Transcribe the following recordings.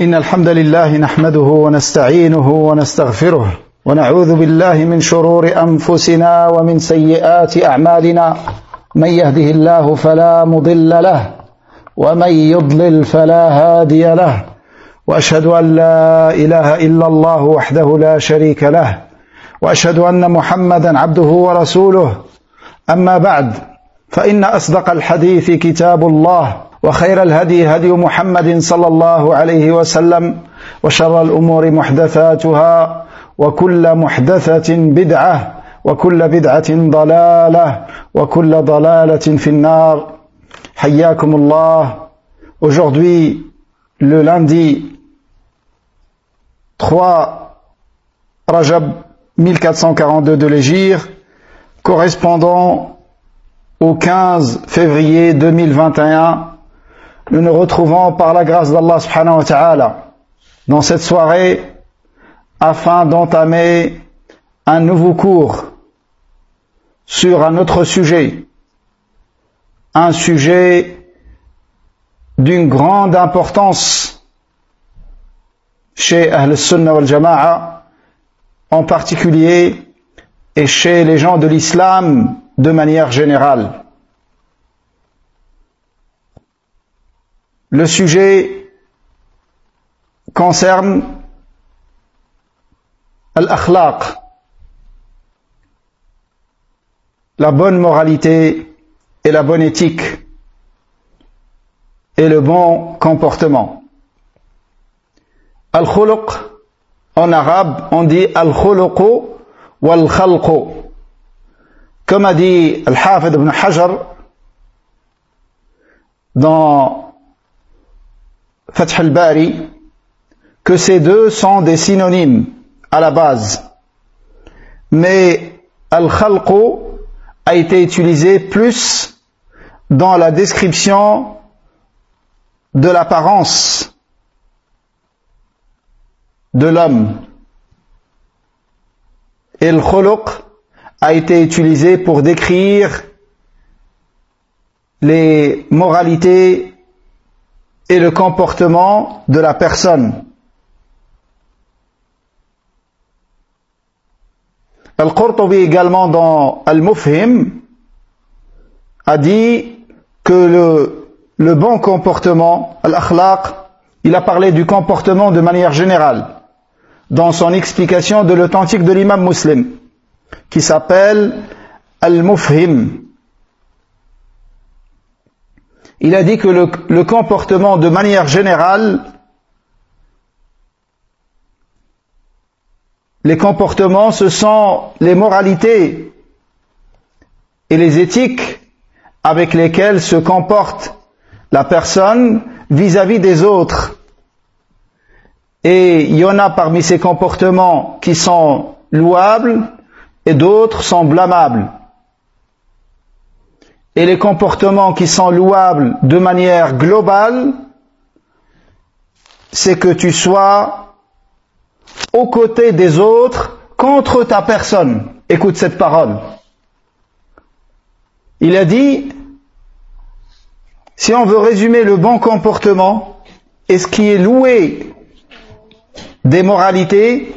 إن الحمد لله نحمده ونستعينه ونستغفره ونعوذ بالله من شرور أنفسنا ومن سيئات أعمالنا من يهده الله فلا مضل له ومن يضلل فلا هادي له وأشهد أن لا إله إلا الله وحده لا شريك له وأشهد أن محمدا عبده ورسوله أما بعد فإن أصدق الحديث كتاب الله وخير الهدي هدي محمد صلى الله عليه وسلم وشر الأمور محدثاتها وكل محدثة بدعة وكل بدعة ضلالة وكل ضلالة في النار حياكم الله. Aujourd'hui, le lundi 3 Rajab 1442 de l'Hégire, correspondant au 15 février 2021, nous nous retrouvons par la grâce d'Allah subhanahu wa ta'ala dans cette soirée afin d'entamer un nouveau cours sur un autre sujet, un sujet d'une grande importance chez Ahl Sunnah wal Jama'a en particulier et chez les gens de l'islam de manière générale. Le sujet concerne al-akhlaq, la bonne moralité et la bonne éthique et le bon comportement. Al-khuluq, en arabe, on dit al-khuluqu wal-khalqu. Comme a dit Al-Hafid ibn Hajar dans Fath al-Bari, que ces deux sont des synonymes à la base. Mais al-khalqu a été utilisé plus dans la description de l'apparence de l'homme. Et le khuluq a été utilisé pour décrire les moralités et le comportement de la personne. Al-Qurtubi également dans Al-Mufhim a dit que le bon comportement, al-akhlaq, il a parlé du comportement de manière générale dans son explication de l'authentique de l'imam Muslim qui s'appelle Al-Mufhim. Il a dit que le comportement de manière générale, les comportements, ce sont les moralités et les éthiques avec lesquelles se comporte la personne vis-à-vis des autres. Et il y en a parmi ces comportements qui sont louables et d'autres sont blâmables. Et les comportements qui sont louables de manière globale, c'est que tu sois aux côtés des autres contre ta personne. Écoute cette parole. Il a dit, si on veut résumer le bon comportement et ce qui est loué des moralités,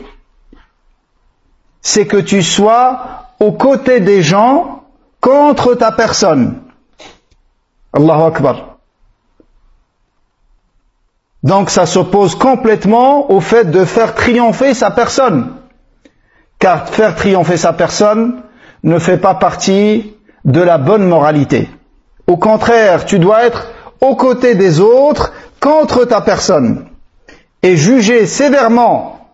c'est que tu sois aux côtés des gens contre ta personne. Allahu Akbar. Donc ça s'oppose complètement au fait de faire triompher sa personne. Car faire triompher sa personne ne fait pas partie de la bonne moralité. Au contraire, tu dois être aux côtés des autres contre ta personne. Et juger sévèrement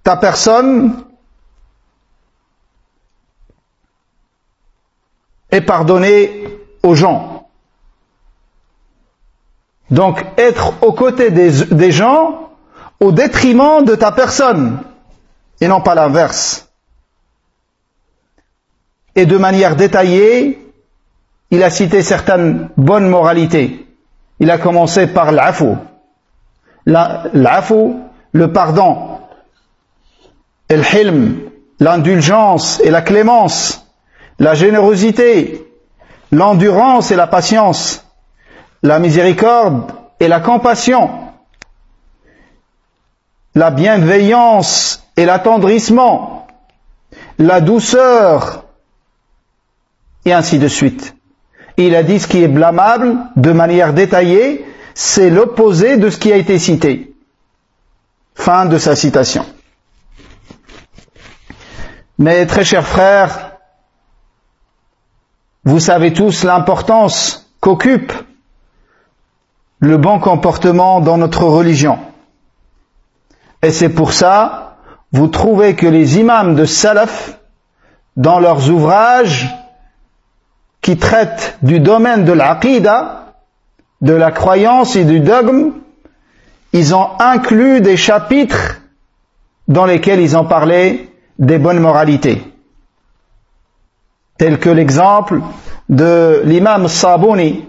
ta personne et pardonner aux gens. Donc être aux côtés des gens au détriment de ta personne et non pas l'inverse. Et de manière détaillée, il a cité certaines bonnes moralités. Il a commencé par l'afou. L'afou, le pardon, el-hilm, l'indulgence et la clémence, la générosité, l'endurance et la patience, la miséricorde et la compassion. la bienveillance et l'attendrissement, la douceur, et ainsi de suite. Il a dit ce qui est blâmable de manière détaillée, c'est l'opposé de ce qui a été cité. Fin de sa citation. Mais très chers frères, vous savez tous l'importance qu'occupe le bon comportement dans notre religion. Et c'est pour ça, vous trouvez que les imams de Salaf, dans leurs ouvrages qui traitent du domaine de l'aqida, de la croyance et du dogme, ils ont inclus des chapitres dans lesquels ils ont parlé des bonnes moralités. Tel que l'exemple de l'imam Sabuni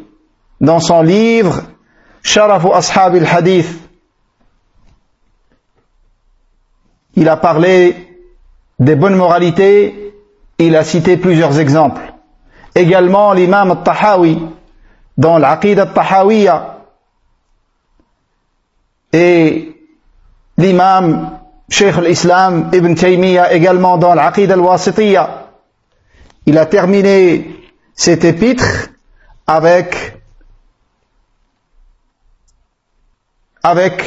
dans son livre Sharafu Ashab al-Hadith. Il a parlé des bonnes moralités, il a cité plusieurs exemples. Également l'imam al-Tahawi dans l'Aqida al-Tahawiyya et l'imam Cheikh al-Islam Ibn Taymiyyah également dans l'Aqida al-Wasitiyya. Il a terminé cet épître avec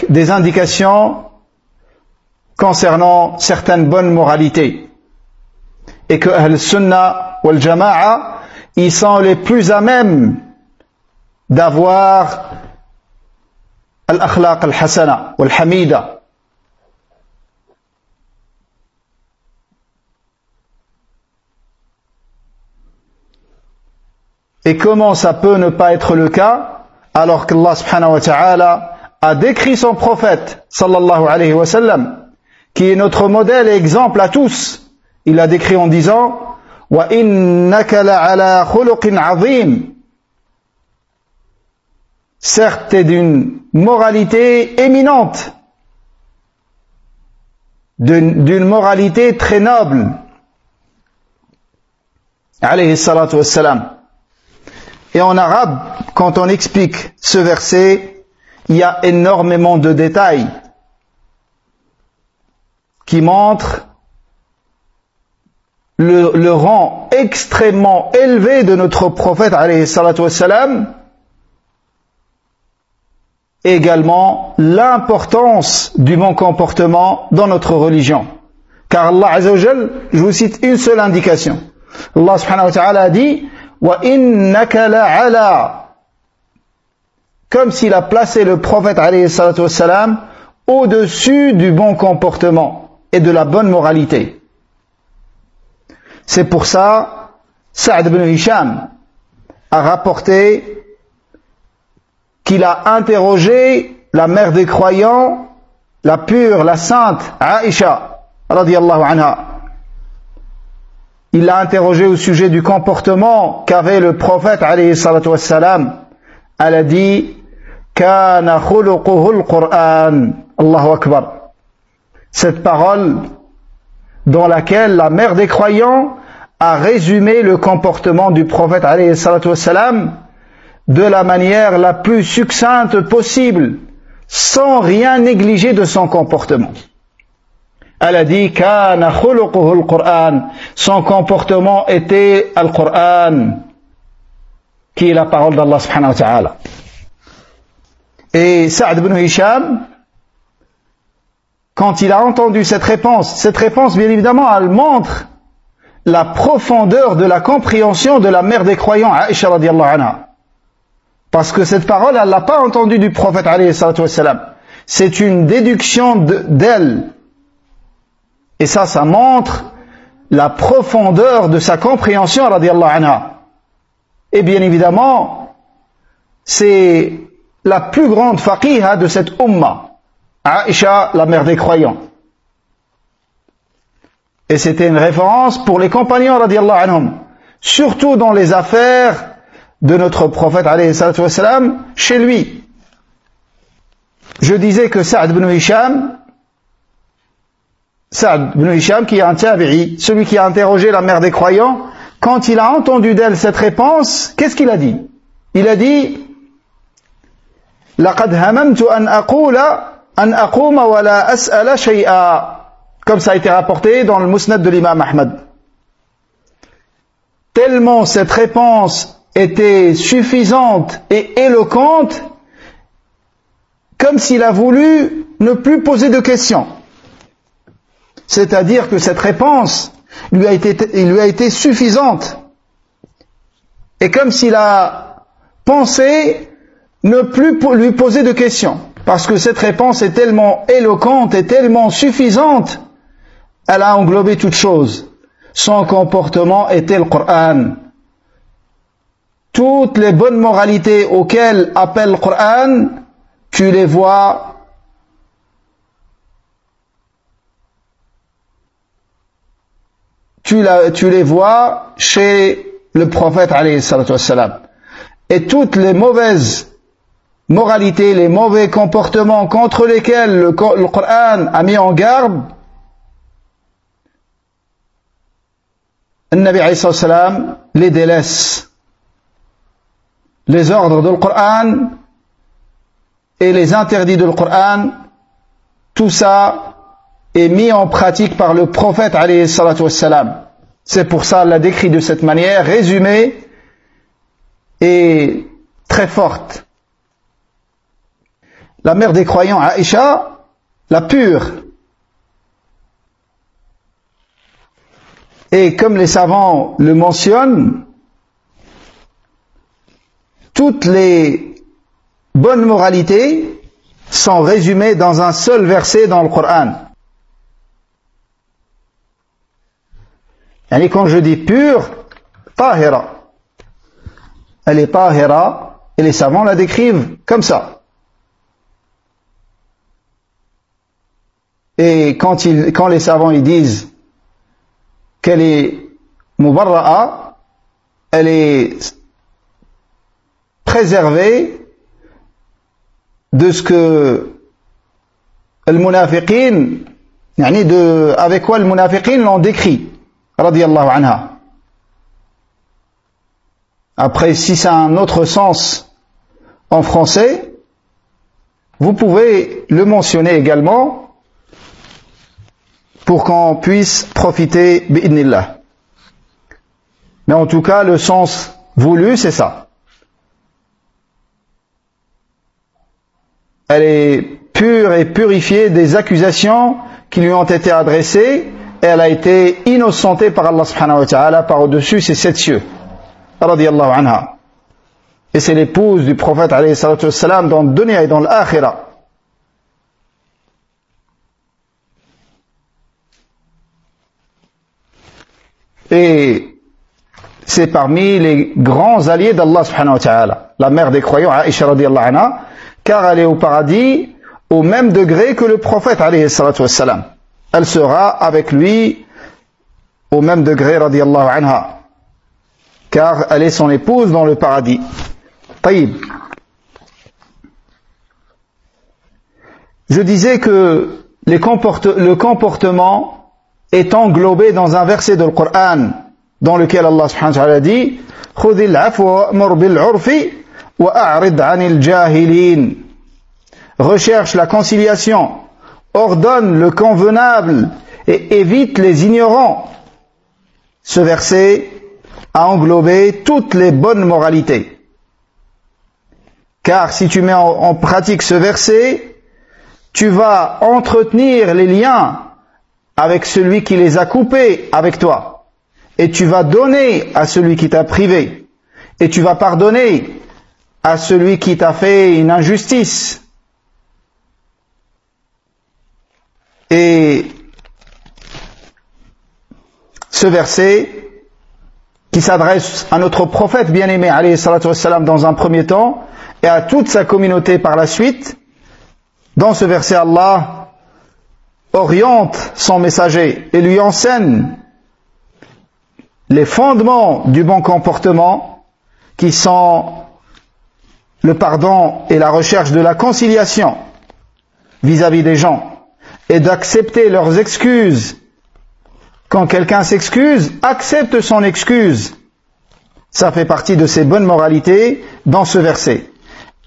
des indications concernant certaines bonnes moralités et que Ahl Sunnah wal Jama'a ils sont les plus à même d'avoir al-akhlaq al-hasana wal-hamida. Et comment ça peut ne pas être le cas alors qu'Allah subhanahu wa ta'ala a décrit son prophète sallallahu alayhi wa sallam qui est notre modèle et exemple à tous. Il l'a décrit en disant wa innaka la'ala khuluqin 'azim. Certes, t'es d'une moralité éminente, d'une moralité très noble. Alayhi salatu wassalam. Et en arabe, quand on explique ce verset, il y a énormément de détails qui montrent le rang extrêmement élevé de notre prophète alayhi salatu wassalam, et également l'importance du bon comportement dans notre religion. Car Allah Azza wa Jal, je vous cite une seule indication. Allah subhanahu wa ta'ala a dit wa innaka la'ala, comme s'il a placé le prophète alayhi salatu wassalam au-dessus du bon comportement et de la bonne moralité. C'est pour ça Sa'd ibn Hisham a rapporté qu'il a interrogé la mère des croyants, la pure, la sainte Aïcha radiyallahu anha. Il l'a interrogé au sujet du comportement qu'avait le prophète alayhi salatu wassalam. Elle a dit kana khuluquhu al-Qur'an. Allahu akbar. Cette parole dans laquelle la mère des croyants a résumé le comportement du prophète alayhi salatu wassalam de la manière la plus succincte possible, sans rien négliger de son comportement. Elle a dit kana khuluquhu al-Qur'an. Son comportement était al-Qur'an, qui est la parole d'Allah subhanahu wa ta'ala. Et Sa'd ibn Hisham, quand il a entendu cette réponse, bien évidemment, elle montre la profondeur de la compréhension de la mère des croyants, Aïcha radiyallahu anha. Parce que cette parole, elle l'a pas entendue du prophète alayhi salatu wassalam. C'est une déduction d'elle. Et ça montre la profondeur de sa compréhension, radiyallahu anha. Et bien évidemment, c'est la plus grande faqiha de cette umma, Aïcha, la mère des croyants. Et c'était une référence pour les compagnons, radiyallahu anhum, surtout dans les affaires de notre prophète, alayhi salatu wassalam, chez lui. Je disais que Sa'd ibn Hisham, qui est un tabi'i, celui qui a interrogé la mère des croyants, quand il a entendu d'elle cette réponse, qu'est-ce qu'il a dit? Il a dit laqad hamamtu an aqula an aquma wa la as'ala shay'a, comme ça a été rapporté dans le Musnad de l'imam Ahmad. Tellement cette réponse était suffisante et éloquente, comme s'il a voulu ne plus poser de questions. C'est-à-dire que cette réponse lui a été suffisante. Et comme s'il a pensé ne plus lui poser de questions. Parce que cette réponse est tellement éloquente et tellement suffisante, elle a englobé toute chose. Son comportement était le Coran. Toutes les bonnes moralités auxquelles appelle le Coran, tu les vois chez le prophète alayhi salatu wassalam. Et toutes les mauvaises moralités, les mauvais comportements contre lesquels le Coran a mis en garde, le Nabi alayhi salatu wassalam les délaisse. Les ordres du Coran et les interdits du Coran, tout ça est mis en pratique par le prophète alayhi salatu wassalam. C'est pour ça qu'il l'a décrit de cette manière, résumée et très forte. La mère des croyants, Aïcha, la pure. Et comme les savants le mentionnent, toutes les bonnes moralités sont résumées dans un seul verset dans le Coran. Et quand je dis pure, tahira. Elle est tahira, et les savants la décrivent comme ça. Et quand les savants ils disent qu'elle est mubarra'a, elle est préservée de ce que le munafiqin, avec quoi le munafiqin l'ont décrit. Radiyallahu anha. Après, si c'est un autre sens en français, vous pouvez le mentionner également pour qu'on puisse profiter bi'idnillah. Mais en tout cas, le sens voulu, c'est ça. Elle est pure et purifiée des accusations qui lui ont été adressées, et elle a été innocentée par Allah subhanahu wa ta'ala par-dessus ses 7 cieux. Radiyallahu anha. Et c'est l'épouse du prophète alayhi salatu wassalam dans le dunya et dans l'akhira. Et c'est parmi les grands alliés d'Allah subhanahu wa ta'ala. La mère des croyants, Aïcha radiyallahu anha, car elle est au paradis au même degré que le prophète alayhi salatu wassalam. Elle sera avec lui au même degré, radiyallahu anha, car elle est son épouse dans le paradis. Taïb. Je disais que le comportement est englobé dans un verset du Coran, dans lequel Allah subhanahu wa ta'ala dit « Khudhil afwa wa'mur bil 'urfi wa a'rid 'anil jahilin » Recherche la conciliation, ordonne le convenable et évite les ignorants. Ce verset a englobé toutes les bonnes moralités. Car si tu mets en pratique ce verset, tu vas entretenir les liens avec celui qui les a coupés avec toi. Et tu vas donner à celui qui t'a privé. Et tu vas pardonner à celui qui t'a fait une injustice. Et ce verset qui s'adresse à notre prophète bien-aimé alayhi salatu wassalam dans un premier temps et à toute sa communauté par la suite, dans ce verset Allah oriente son messager et lui enseigne les fondements du bon comportement qui sont le pardon et la recherche de la conciliation vis-à-vis des gens et d'accepter leurs excuses. Quand quelqu'un s'excuse, accepte son excuse. Ça fait partie de ces bonnes moralités dans ce verset.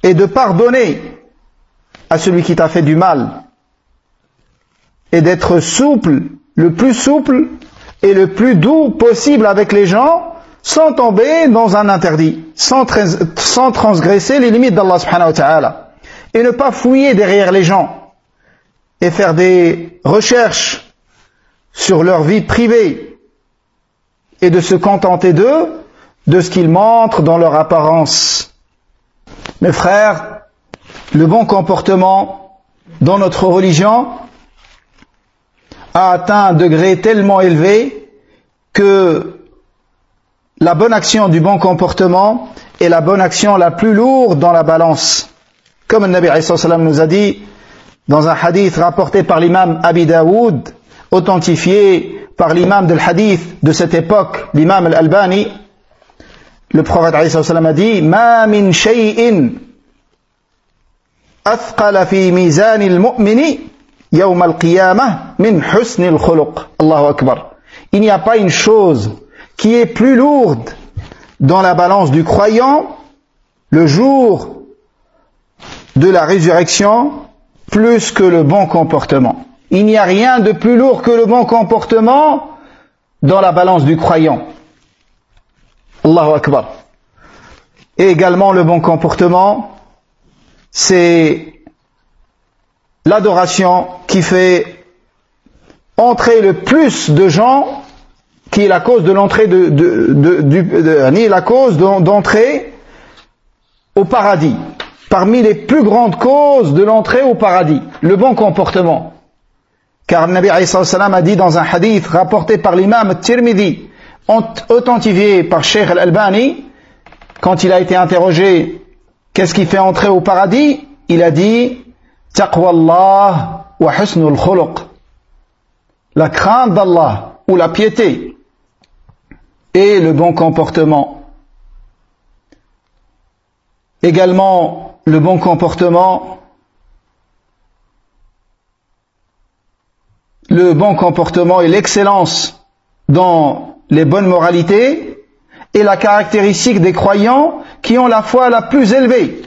Et de pardonner à celui qui t'a fait du mal et d'être souple, le plus souple et le plus doux possible avec les gens, sans tomber dans un interdit, sans transgresser les limites d'Allah subhanahu wa ta'ala, et ne pas fouiller derrière les gens et faire des recherches sur leur vie privée et de se contenter d'eux, de ce qu'ils montrent dans leur apparence. Mes frères, le bon comportement dans notre religion a atteint un degré tellement élevé que la bonne action du bon comportement est la bonne action la plus lourde dans la balance. Comme le Nabi alayhi salam nous a dit dans un hadith rapporté par l'imam Abi Daoud, authentifié par l'imam del hadith de cette époque, l'imam al-Albani, le prophète alayhi salam a dit: Ma min shay'in athqala fi mizan al-mu'mini yawm al-qiyamah min husn al-khuluq. Allahu akbar. Il n'y a pas une chose qui est plus lourde dans la balance du croyant le jour de la résurrection plus que le bon comportement. Il n'y a rien de plus lourd que le bon comportement dans la balance du croyant. Allahu Akbar. Et également le bon comportement, c'est l'adoration qui fait entrer le plus de gens, qui est la cause de l'entrée la cause d'entrée au paradis. Parmi les plus grandes causes de l'entrée au paradis, le bon comportement. Car le Nabi alayhi salam a dit dans un hadith rapporté par l'imam Tirmidhi, authentifié par Cheikh al-Albani, quand il a été interrogé qu'est-ce qui fait entrer au paradis, il a dit taqwallah wa husnul khuluq, la crainte d'Allah ou la piété et le bon comportement. Également le bon comportement, et l'excellence dans les bonnes moralités est la caractéristique des croyants qui ont la foi la plus élevée,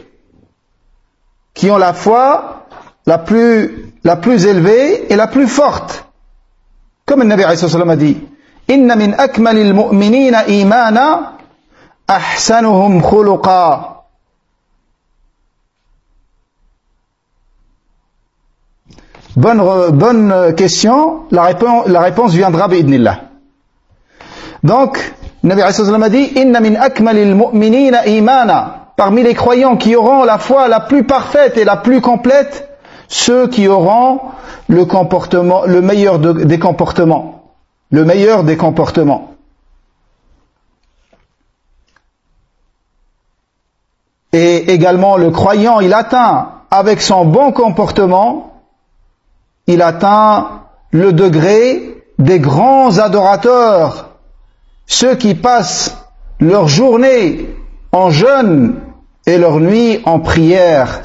qui ont la foi la plus élevée et la plus forte. Comme le Nabi alayhi salam a dit: Inna min akmalil mu'minina imana ahsanuhum khuluqa. Bonne question, la réponse viendra bi'idnillah. Donc, le Nabi alayhi salam a dit: Inna min akmalil mu'minina imana. Parmi les croyants qui auront la foi la plus parfaite et la plus complète, ceux qui auront le comportement, le meilleur des comportements. Le meilleur des comportements. Et également, le croyant, il atteint, avec son bon comportement, il atteint le degré des grands adorateurs, ceux qui passent leur journée en jeûne et leur nuit en prière.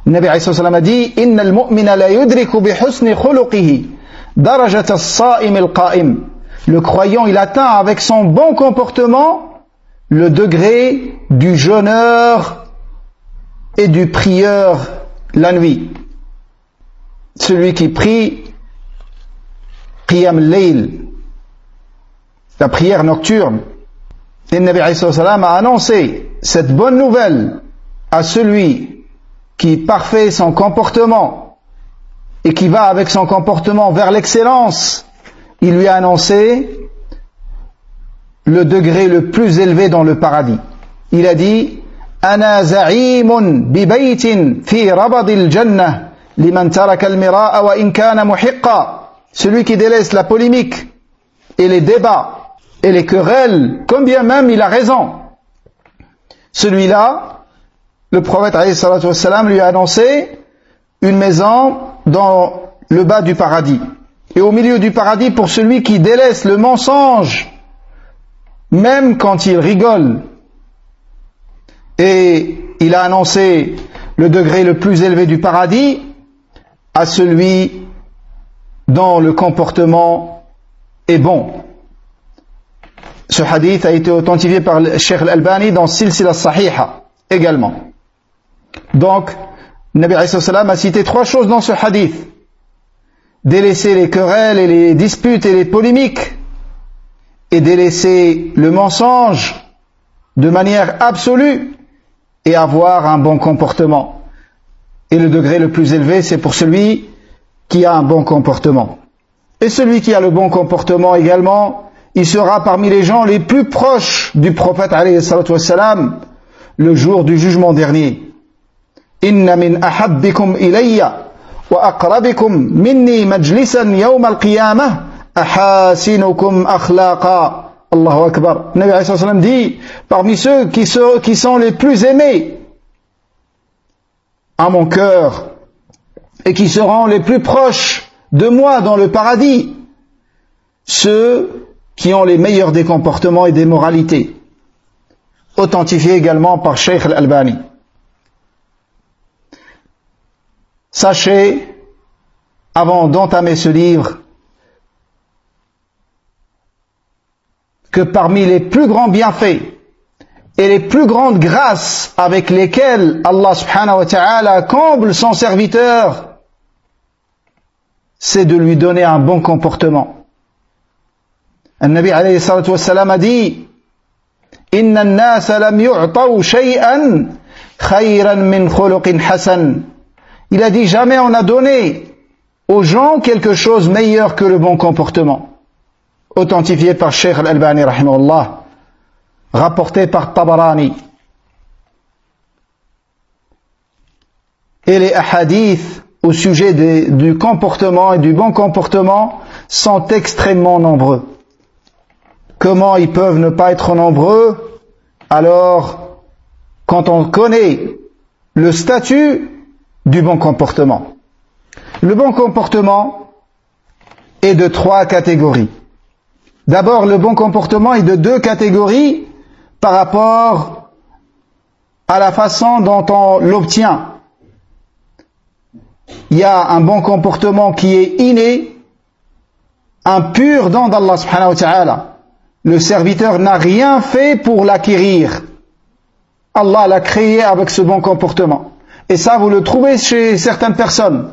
Le Nabi alayhi salam a dit: Inna al-mu'mina la yudriku bi husni khuluqihi darajat as-sa'im al-qa'im. Le croyant, il atteint avec son bon comportement le degré du jeûneur et du prieur la nuit. Celui qui prie qiyam al-layl, la prière nocturne. Et le Nabi alayhi salam a annoncé cette bonne nouvelle à celui qui parfait son comportement et qui va avec son comportement vers l'excellence. Il lui a annoncé le degré le plus élevé dans le paradis. Il a dit: Ana za'imun bi baytin fi rabadil jannah liman taraka al-mira'a wa in kana muhiqqa. Celui qui délaisse la polémique et les débats et les querelles, combien même il a raison, celui-là, le prophète alayhi salatu wassalam lui a annoncé une maison dans le bas du paradis. Et au milieu du paradis pour celui qui délaisse le mensonge, même quand il rigole. Et il a annoncé le degré le plus élevé du paradis à celui dont le comportement est bon. Ce hadith a été authentifié par le Cheikh al-Albani dans Silsila Sahiha également. Donc, Le Nabi alayhi salam a cité 3 choses dans ce hadith. Délaisser les querelles et les disputes et les polémiques, et délaisser le mensonge de manière absolue, et avoir un bon comportement. Et le degré le plus élevé, c'est pour celui qui a un bon comportement. Et celui qui a le bon comportement également, il sera parmi les gens les plus proches du prophète alayhi salatu wassalam le jour du jugement dernier. Inna min ahabbikum ilayya wa aqrabikum minni majlisan yawm al-qiyamah ahasinukum akhlaqa. Allahu Akbar. Le Nabi alayhi sallam dit, parmi ceux qui sont les plus aimés à mon cœur et qui seront les plus proches de moi dans le paradis, ceux qui ont les meilleurs des comportements et des moralités. Authentifié également par Cheikh Al-Albani. Sachez, avant d'entamer ce livre, que parmi les plus grands bienfaits et les plus grandes grâces avec lesquelles Allah subhanahu wa ta'ala comble son serviteur, c'est de lui donner un bon comportement. Le Nabi alayhi salatu wassalam a dit, Inna an-nasa lam yu'taw shay'an khayran min khuluqin hasan. Il a dit, jamais on a donné aux gens quelque chose meilleur que le bon comportement. Authentifié par Cheikh Al-Albani rahimahullah, rapporté par Tabarani. Et les hadiths au sujet du comportement et du bon comportement sont extrêmement nombreux. Comment ils peuvent ne pas être nombreux alors quand on connaît le statut du bon comportement? Le bon comportement est de 3 catégories. D'abord, le bon comportement est de 2 catégories par rapport à la façon dont on l'obtient. Il y a un bon comportement qui est inné, un pur don d'Allah subhanahu wa ta'ala. Le serviteur n'a rien fait pour l'acquérir. Allah l'a créé avec ce bon comportement. Et ça, vous le trouvez chez certaines personnes.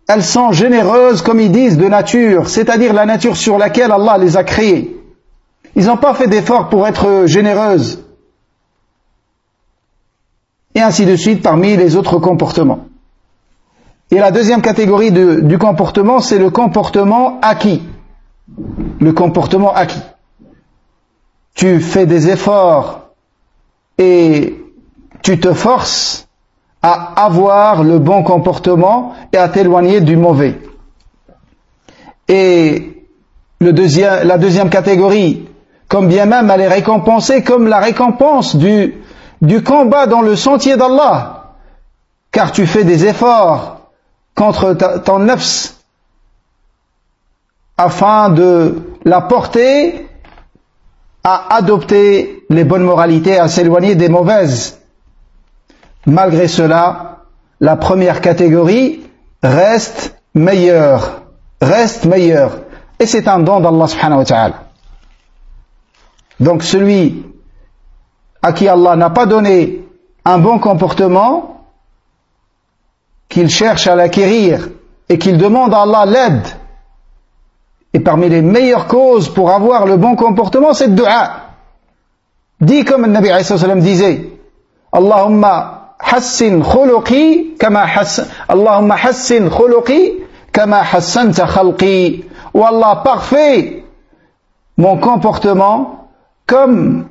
Elles sont généreuses, comme ils disent, de nature, c'est-à-dire la nature sur laquelle Allah les a créées. Ils n'ont pas fait d'efforts pour être généreuses. Et ainsi de suite parmi les autres comportements. Et la deuxième catégorie du comportement, c'est le comportement acquis. Le comportement acquis. Tu fais des efforts et tu te forces à avoir le bon comportement et à t'éloigner du mauvais. Et la deuxième catégorie, comme bien même elle est récompensée comme la récompense du combat dans le sentier d'Allah, car tu fais des efforts contre ton nafs afin de la porter à adopter les bonnes moralités, à s'éloigner des mauvaises. Malgré cela, la première catégorie reste meilleure. Et c'est un don d'Allah subhanahu wa ta'ala. Donc celui à qui Allah n'a pas donné un bon comportement, qu'il cherche à l'acquérir et qu'il demande à Allah l'aide, et parmi les meilleures causes pour avoir le bon comportement, c'est le dua. Dit comme le Nabi alayhi sallam disait, Allahumma hassin khuluqi kama hassanta khalqi. Ou Allah, parfait mon comportement comme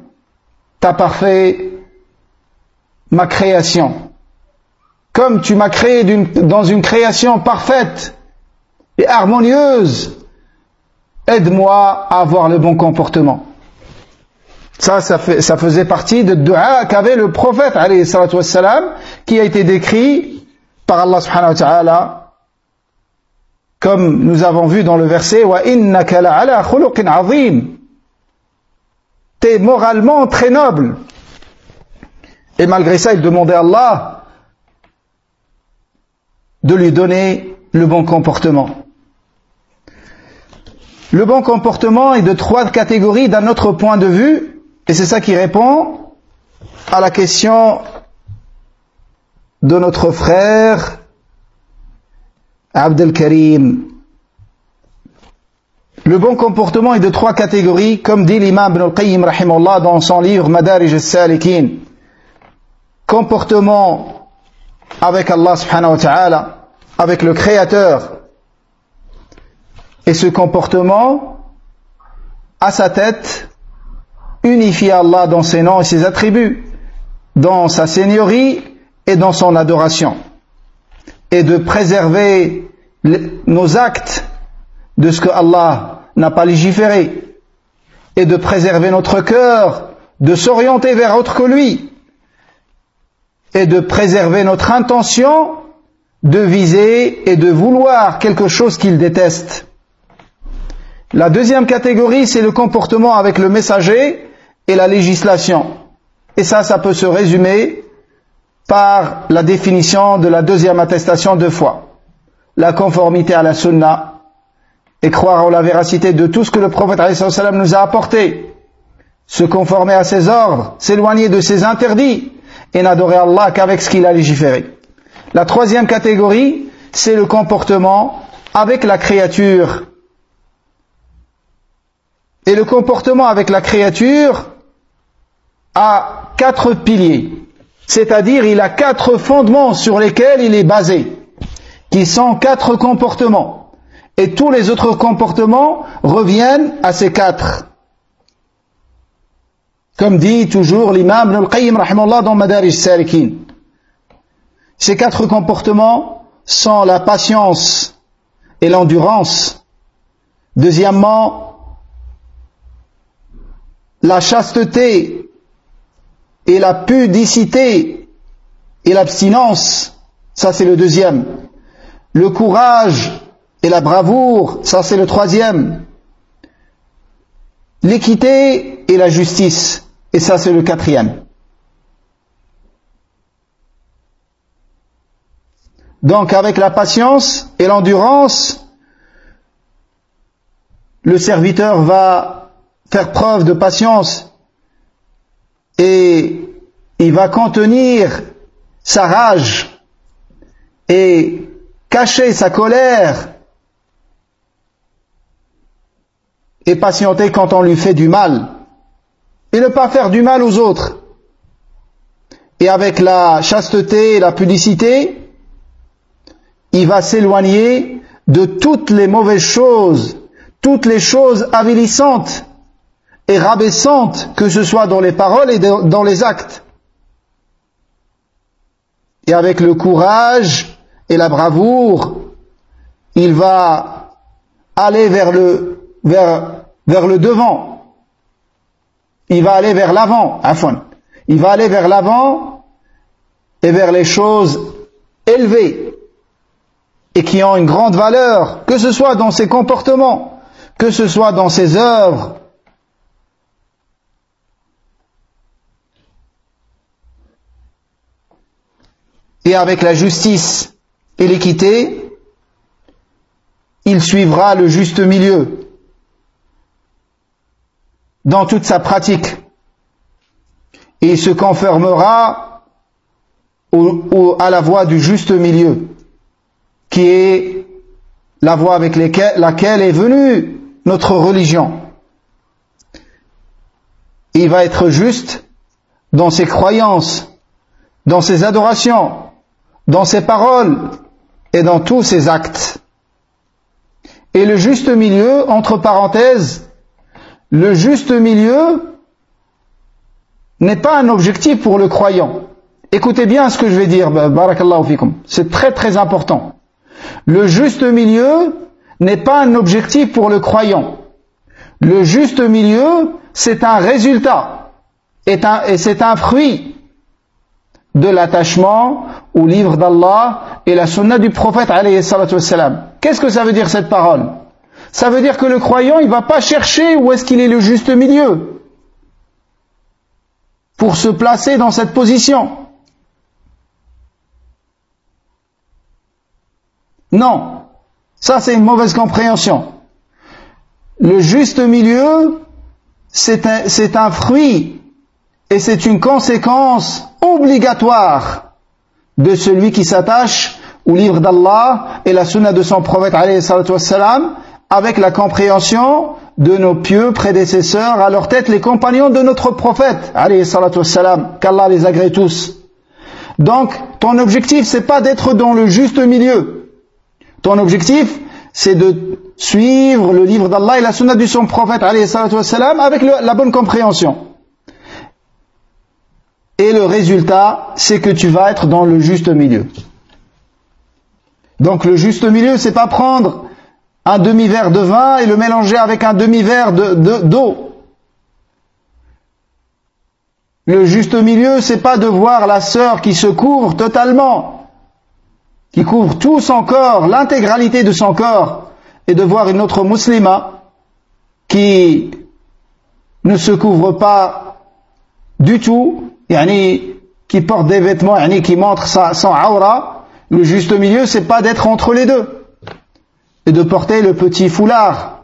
t'as parfait ma création. Comme tu m'as créé dans une création parfaite et harmonieuse, aide-moi à avoir le bon comportement. Ça faisait partie de dua qu'avait le prophète alayhi salatu wassalam, qui a été décrit par Allah subhanahu wa ta'ala, comme nous avons vu dans le verset wa innaka la'ala khuluqin azim. T'es moralement très noble. Et malgré ça, il demandait à Allah de lui donner le bon comportement. Le bon comportement est de 3 catégories d'un autre point de vue. Et c'est ça qui répond à la question de notre frère Abdelkarim. Le bon comportement est de 3 catégories, comme dit l'imam Ibn al-Qayyim rahimahullah dans son livre Madarij al-Salikin. Comportement avec Allah subhanahu wa ta'ala, avec le Créateur. Et ce comportement, à sa tête, unifie Allah dans ses noms et ses attributs, dans sa seigneurie et dans son adoration. Et de préserver nos actes de ce que Allah n'a pas légiféré, et de préserver notre cœur, de s'orienter vers autre que lui, et de préserver notre intention de viser et de vouloir quelque chose qu'il déteste. La deuxième catégorie, c'est le comportement avec le messager et la législation. Et ça peut se résumer par la définition de la deuxième attestation de foi. La conformité à la sunna, et croire en la véracité de tout ce que le prophète ﷺ nous a apporté, se conformer à ses ordres, s'éloigner de ses interdits, et n'adorer Allah qu'avec ce qu'il a légiféré. La troisième catégorie, c'est le comportement avec la créature. Et le comportement avec la créature a 4 piliers, c'est-à-dire il a 4 fondements sur lesquels il est basé, qui sont 4 comportements. Et tous les autres comportements reviennent à ces 4. Comme dit toujours l'imam Ibn al-Qayyim rahimahullah dans Madarij al-Salikin. Ces 4 comportements sont la patience et l'endurance. Deuxièmement, la chasteté et la pudicité et l'abstinence. Ça c'est le deuxième. Le courage et la bravoure, ça c'est le troisième. L'équité et la justice, et ça c'est le quatrième. Donc avec la patience et l'endurance, le serviteur va faire preuve de patience et il va contenir sa rage et cacher sa colère et patienter quand on lui fait du mal, et ne pas faire du mal aux autres. Et avec la chasteté et la pudicité, il va s'éloigner de toutes les mauvaises choses, toutes les choses avilissantes et rabaissantes, que ce soit dans les paroles et dans les actes. Et avec le courage et la bravoure, il va aller vers le devant. Il va aller vers l'avant, il va aller vers l'avant et vers les choses élevées et qui ont une grande valeur, que ce soit dans ses comportements, que ce soit dans ses œuvres. Et avec la justice et l'équité, il suivra le juste milieu dans toute sa pratique, et il se conformera à la voie du juste milieu, qui est la voie avec laquelle est venue notre religion. Il va être juste dans ses croyances, dans ses adorations, dans ses paroles et dans tous ses actes. Et le juste milieu, entre parenthèses, le juste milieu n'est pas un objectif pour le croyant. Écoutez bien ce que je vais dire, barakallahu fikum. C'est très très important. Le juste milieu n'est pas un objectif pour le croyant. Le juste milieu, c'est un résultat et c'est un fruit de l'attachement au livre d'Allah et la sunna du prophète alayhi salatu wassalam. Qu'est-ce que ça veut dire cette parole? Ça veut dire que le croyant, il ne va pas chercher où est-ce qu'il est le juste milieu pour se placer dans cette position. Non, ça c'est une mauvaise compréhension. Le juste milieu, c'est un fruit et c'est une conséquence obligatoire de celui qui s'attache au livre d'Allah et la sunna de son prophète alayhi salatu wassalam, avec la compréhension de nos pieux prédécesseurs, à leur tête les compagnons de notre prophète alayhi salatu wassalam, qu'Allah les agrée tous. Donc, ton objectif, c'est pas d'être dans le juste milieu. Ton objectif, c'est de suivre le livre d'Allah et la sunna de son prophète alayhi salatu wassalam avec la bonne compréhension. Et le résultat, c'est que tu vas être dans le juste milieu. Donc le juste milieu, c'est pas prendre un demi-verre de vin et le mélanger avec un demi-verre d'eau. Le juste milieu, c'est pas de voir la sœur qui se couvre totalement, qui couvre tout son corps, l'intégralité de son corps, et de voir une autre musulmane qui ne se couvre pas du tout, qui porte des vêtements, qui montre son aura. Le juste milieu, c'est pas d'être entre les deux et de porter le petit foulard,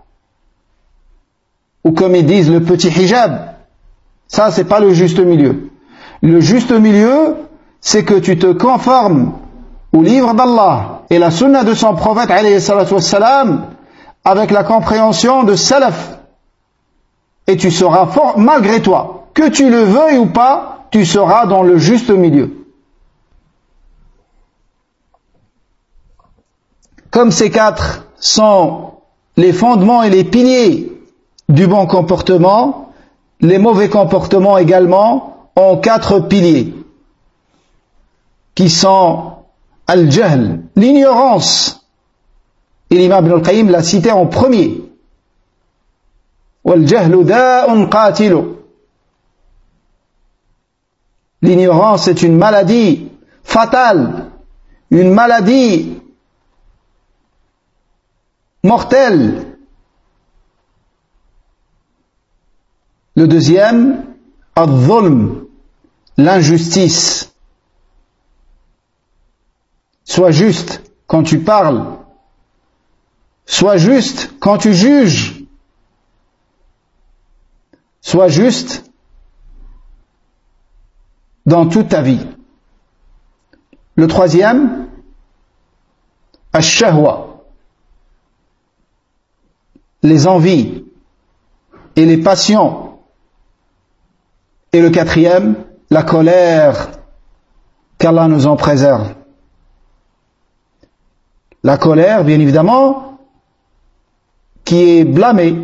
ou comme ils disent, le petit hijab. Ça, c'est pas le juste milieu. Le juste milieu, c'est que tu te conformes au livre d'Allah et la sunna de son prophète alayhi salatu wassalam avec la compréhension de salaf. Et tu seras fort, malgré toi, que tu le veuilles ou pas, tu seras dans le juste milieu. Comme ces quatre sont les fondements et les piliers du bon comportement, les mauvais comportements également ont quatre piliers qui sont al-jahl, l'ignorance. Et l'imam Ibn al-Qayyim l'a cité en premier. Wal-jahlu da'un qatilu. L'ignorance est une maladie fatale, une maladie mortelle. Le deuxième, al-dhulm, l'injustice. Sois juste quand tu parles. Sois juste quand tu juges. Sois juste dans toute ta vie. Le troisième, ash-shahwa, les envies et les passions. Et le quatrième, la colère, qu'Allah nous en préserve. La colère, bien évidemment, qui est blâmée.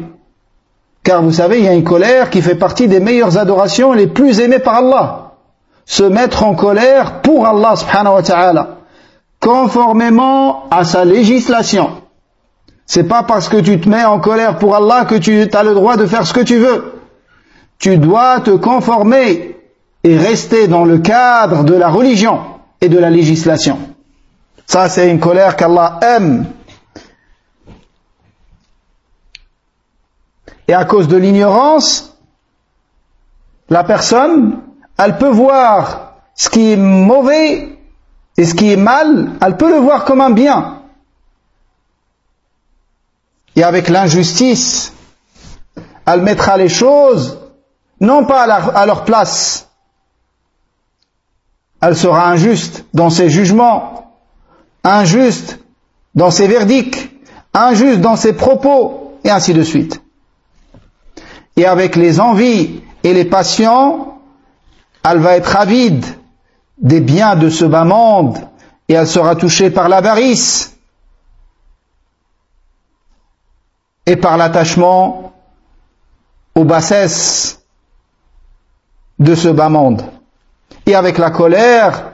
Car vous savez, il y a une colère qui fait partie des meilleures adorations les plus aimées par Allah. Se mettre en colère pour Allah subhanahu wa ta'ala, conformément à sa législation. C'est pas parce que tu te mets en colère pour Allah que tu as le droit de faire ce que tu veux. Tu dois te conformer et rester dans le cadre de la religion et de la législation. Ça, c'est une colère qu'Allah aime. Et à cause de l'ignorance, la personne, elle peut voir ce qui est mauvais et ce qui est mal, elle peut le voir comme un bien. Et avec l'injustice, elle mettra les choses non pas à leur place. Elle sera injuste dans ses jugements, injuste dans ses verdicts, injuste dans ses propos, et ainsi de suite. Et avec les envies et les passions, elle va être avide des biens de ce bas monde, et elle sera touchée par l'avarice et par l'attachement aux bassesses de ce bas monde. Et avec la colère,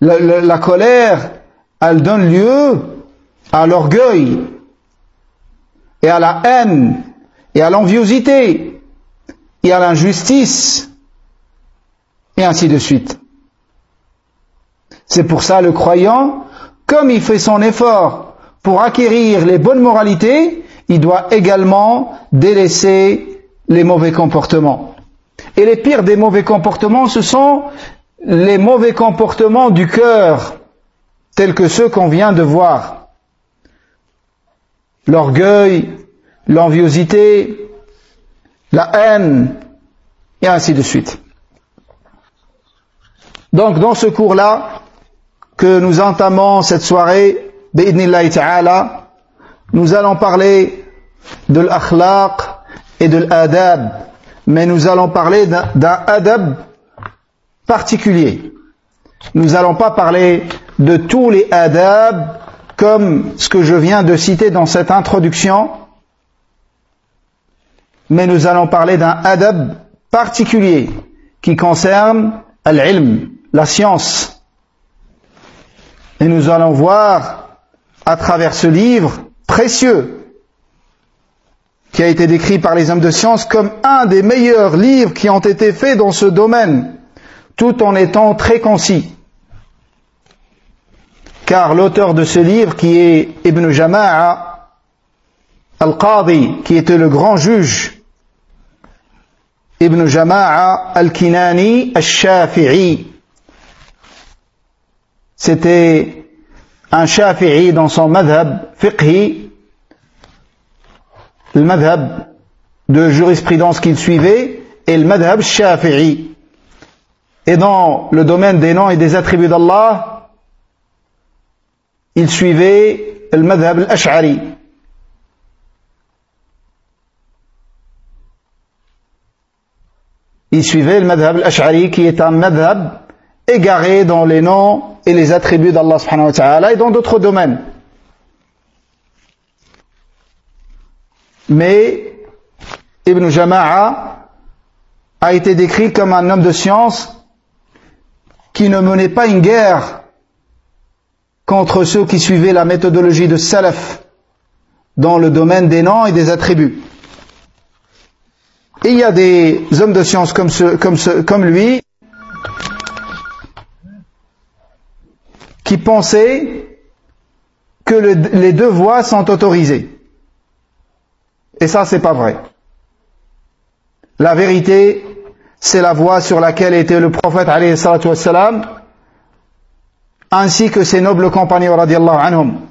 la colère, elle donne lieu à l'orgueil et à la haine et à l'enviosité et à l'injustice et ainsi de suite. C'est pour ça le croyant, comme il fait son effort pour acquérir les bonnes moralités, il doit également délaisser les mauvais comportements. Et les pires des mauvais comportements, ce sont les mauvais comportements du cœur, tels que ceux qu'on vient de voir. L'orgueil, l'enviosité, la haine, et ainsi de suite. Donc dans ce cours-là, que nous entamons cette soirée, bi'idnillahi ta'ala, nous allons parler de l'akhlaq et de l'adab, mais nous allons parler d'un adab particulier. Nous n'allons pas parler de tous les adab comme ce que je viens de citer dans cette introduction, mais nous allons parler d'un adab particulier qui concerne al-ilm, la science. Et nous allons voir à travers ce livre précieux qui a été décrit par les hommes de science comme un des meilleurs livres qui ont été faits dans ce domaine, tout en étant très concis. Car l'auteur de ce livre, qui est Ibn Jama'a al-Qadi, qui était le grand juge, Ibn Jama'a al-Kinani al-Shafi'i, c'était un Shafi'i dans son madhab fiqhi, le madhab de jurisprudence qu'il suivait, et le madhab Shafi'i. Et dans le domaine des noms et des attributs d'Allah, il suivait le madhab al-Ash'ari. Il suivait le madhab al-Ash'ari, qui est un madhab égaré dans les noms et les attributs d'Allah subhanahu wa ta'ala et dans d'autres domaines. Mais Ibn Jama'a a été décrit comme un homme de science qui ne menait pas une guerre contre ceux qui suivaient la méthodologie de Salaf dans le domaine des noms et des attributs. Et il y a des hommes de science comme lui qui pensaient que les deux voies sont autorisées. Et ça, c'est pas vrai. La vérité, c'est la voie sur laquelle était le prophète alayhi salatu wassalam, ainsi que ses nobles compagnons radiallahu anhum.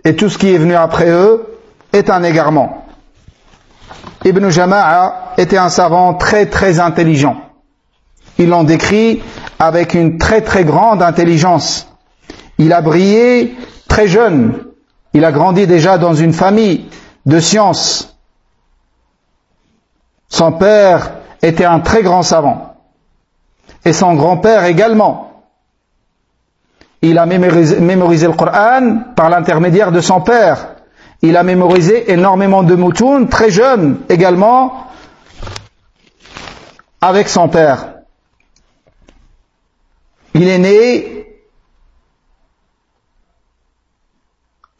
Et tout ce qui est venu après eux est un égarement. Ibn Jama'a était un savant très très intelligent. Ils l'ont décrit avec une très très grande intelligence. Il a brillé très jeune. Il a grandi déjà dans une famille de sciences. Son père était un très grand savant. Et son grand-père également. Il a mémorisé le Coran par l'intermédiaire de son père. Il a mémorisé énormément de moutoun, très jeune également, avec son père. Il est né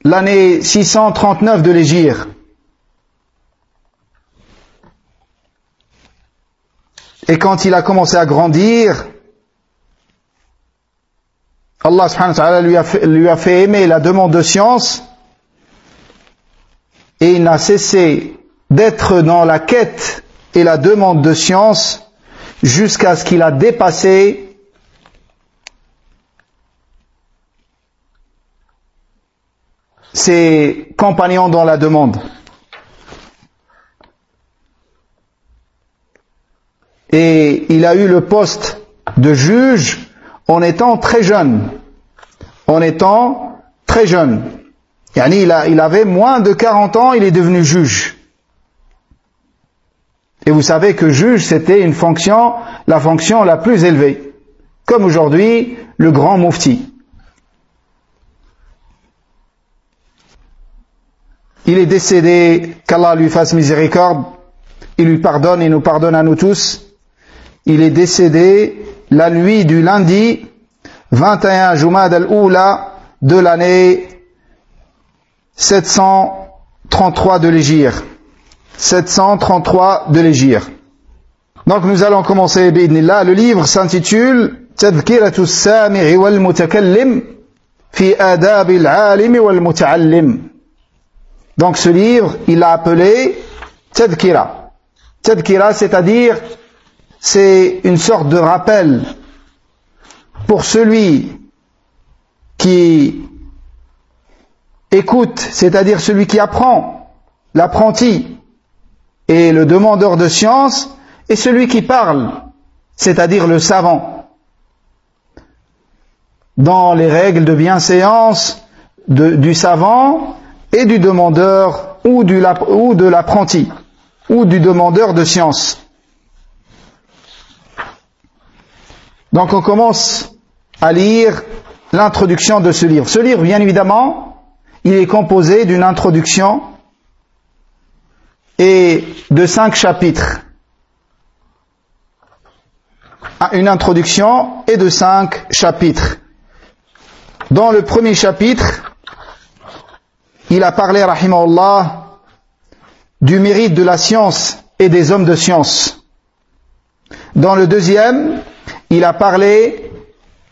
l'année 639 de l'Hégire. Et quand il a commencé à grandir, Allah subhanahu wa ta'ala lui a fait aimer la demande de science, et il n'a cessé d'être dans la quête et la demande de science jusqu'à ce qu'il a dépassé ses compagnons dans la demande. Et il a eu le poste de juge en étant très jeune. Yani il avait moins de 40 ans, il est devenu juge. Et vous savez que juge, c'était une fonction, la fonction la plus élevée. Comme aujourd'hui, le grand mufti. Il est décédé, qu'Allah lui fasse miséricorde, il lui pardonne et nous pardonne à nous tous. Il est décédé la nuit du lundi 21 Jumad al-Oula de l'année 733 de l'Hégire. 733 de l'Hégire. Donc nous allons commencer bi'idnillah. Le livre s'intitule Tadhkiratu as-sami'i wal mutakallim fi adab al-alim wal muta'allim. Donc ce livre, il l'a appelé Tadhkira. Tadhkira, c'est-à-dire, c'est une sorte de rappel pour celui qui écoute, c'est-à-dire celui qui apprend, l'apprenti et le demandeur de science, et celui qui parle, c'est-à-dire le savant, dans les règles de bienséance du savant et du demandeur ou de l'apprenti ou du demandeur de science. Donc on commence à lire l'introduction de ce livre. Ce livre, bien évidemment, il est composé d'une introduction et de 5 chapitres. Une introduction et de 5 chapitres. Dans le premier chapitre, il a parlé, rahimahullah, du mérite de la science et des hommes de science. Dans le deuxième, il a parlé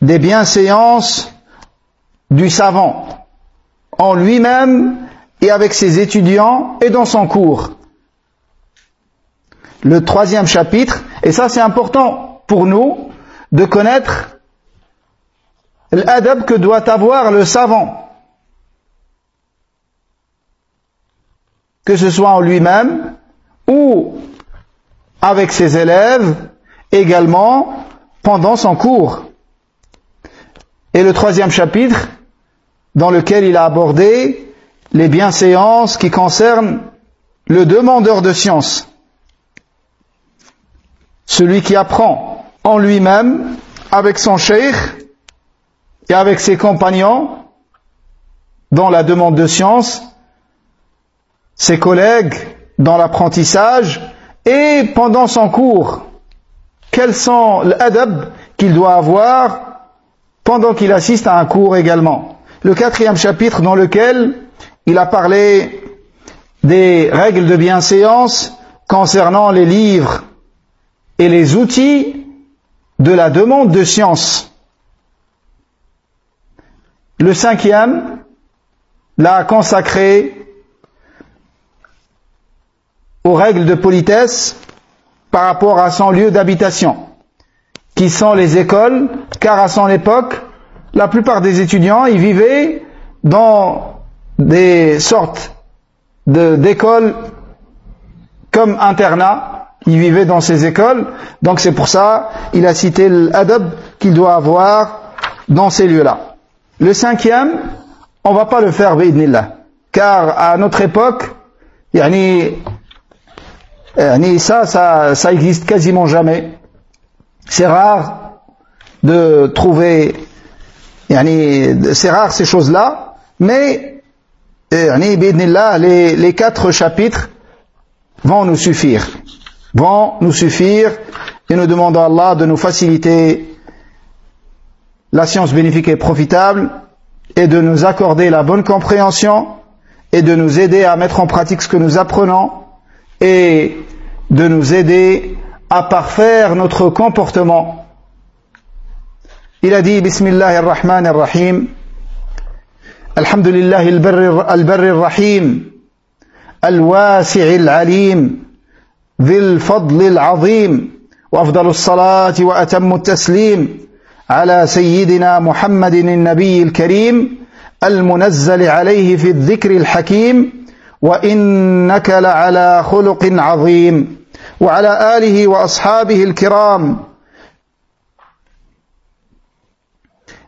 des bienséances du savant, en lui-même et avec ses étudiants et dans son cours. Le troisième chapitre, et ça c'est important pour nous, de connaître l'adab que doit avoir le savant, que ce soit en lui-même ou avec ses élèves, également pendant son cours. Et le troisième chapitre, dans lequel il a abordé les bienséances qui concernent le demandeur de science, celui qui apprend en lui-même, avec son cheikh et avec ses compagnons, dans la demande de science, ses collègues dans l'apprentissage et pendant son cours. Quels sont l'adab qu'il doit avoir pendant qu'il assiste à un cours également. Le quatrième chapitre dans lequel il a parlé des règles de bienséance concernant les livres et les outils de la demande de science. Le cinquième l'a consacré aux règles de politesse par rapport à son lieu d'habitation, qui sont les écoles, car à son époque, la plupart des étudiants, ils vivaient dans des sortes d'écoles comme internat, ils vivaient dans ces écoles, donc c'est pour ça il a cité l'adab qu'il doit avoir dans ces lieux-là. Le cinquième, on va pas le faire bi'idnillah, car à notre époque, ça existe quasiment jamais. C'est rare de trouver, c'est rare ces choses-là, mais bi'idnillah, les 4 chapitres vont nous suffire. Et nous demandons à Allah de nous faciliter la science bénéfique et profitable et de nous accorder la bonne compréhension et de nous aider à mettre en pratique ce que nous apprenons et de nous aider à parfaire notre comportement. Il a dit Bismillahir Rahmanir Rahim, Alhamdulillahi al-Barrir Rahim, Al-Wasi'il Alim, Dhil Fadlil Azim, wa afdalus salati wa atammu taslim على سيدنا محمد النبي الكريم المنزل عليه في الذكر الحكيم وإنك لعلى خلق عظيم وعلى آله وأصحابه الكرام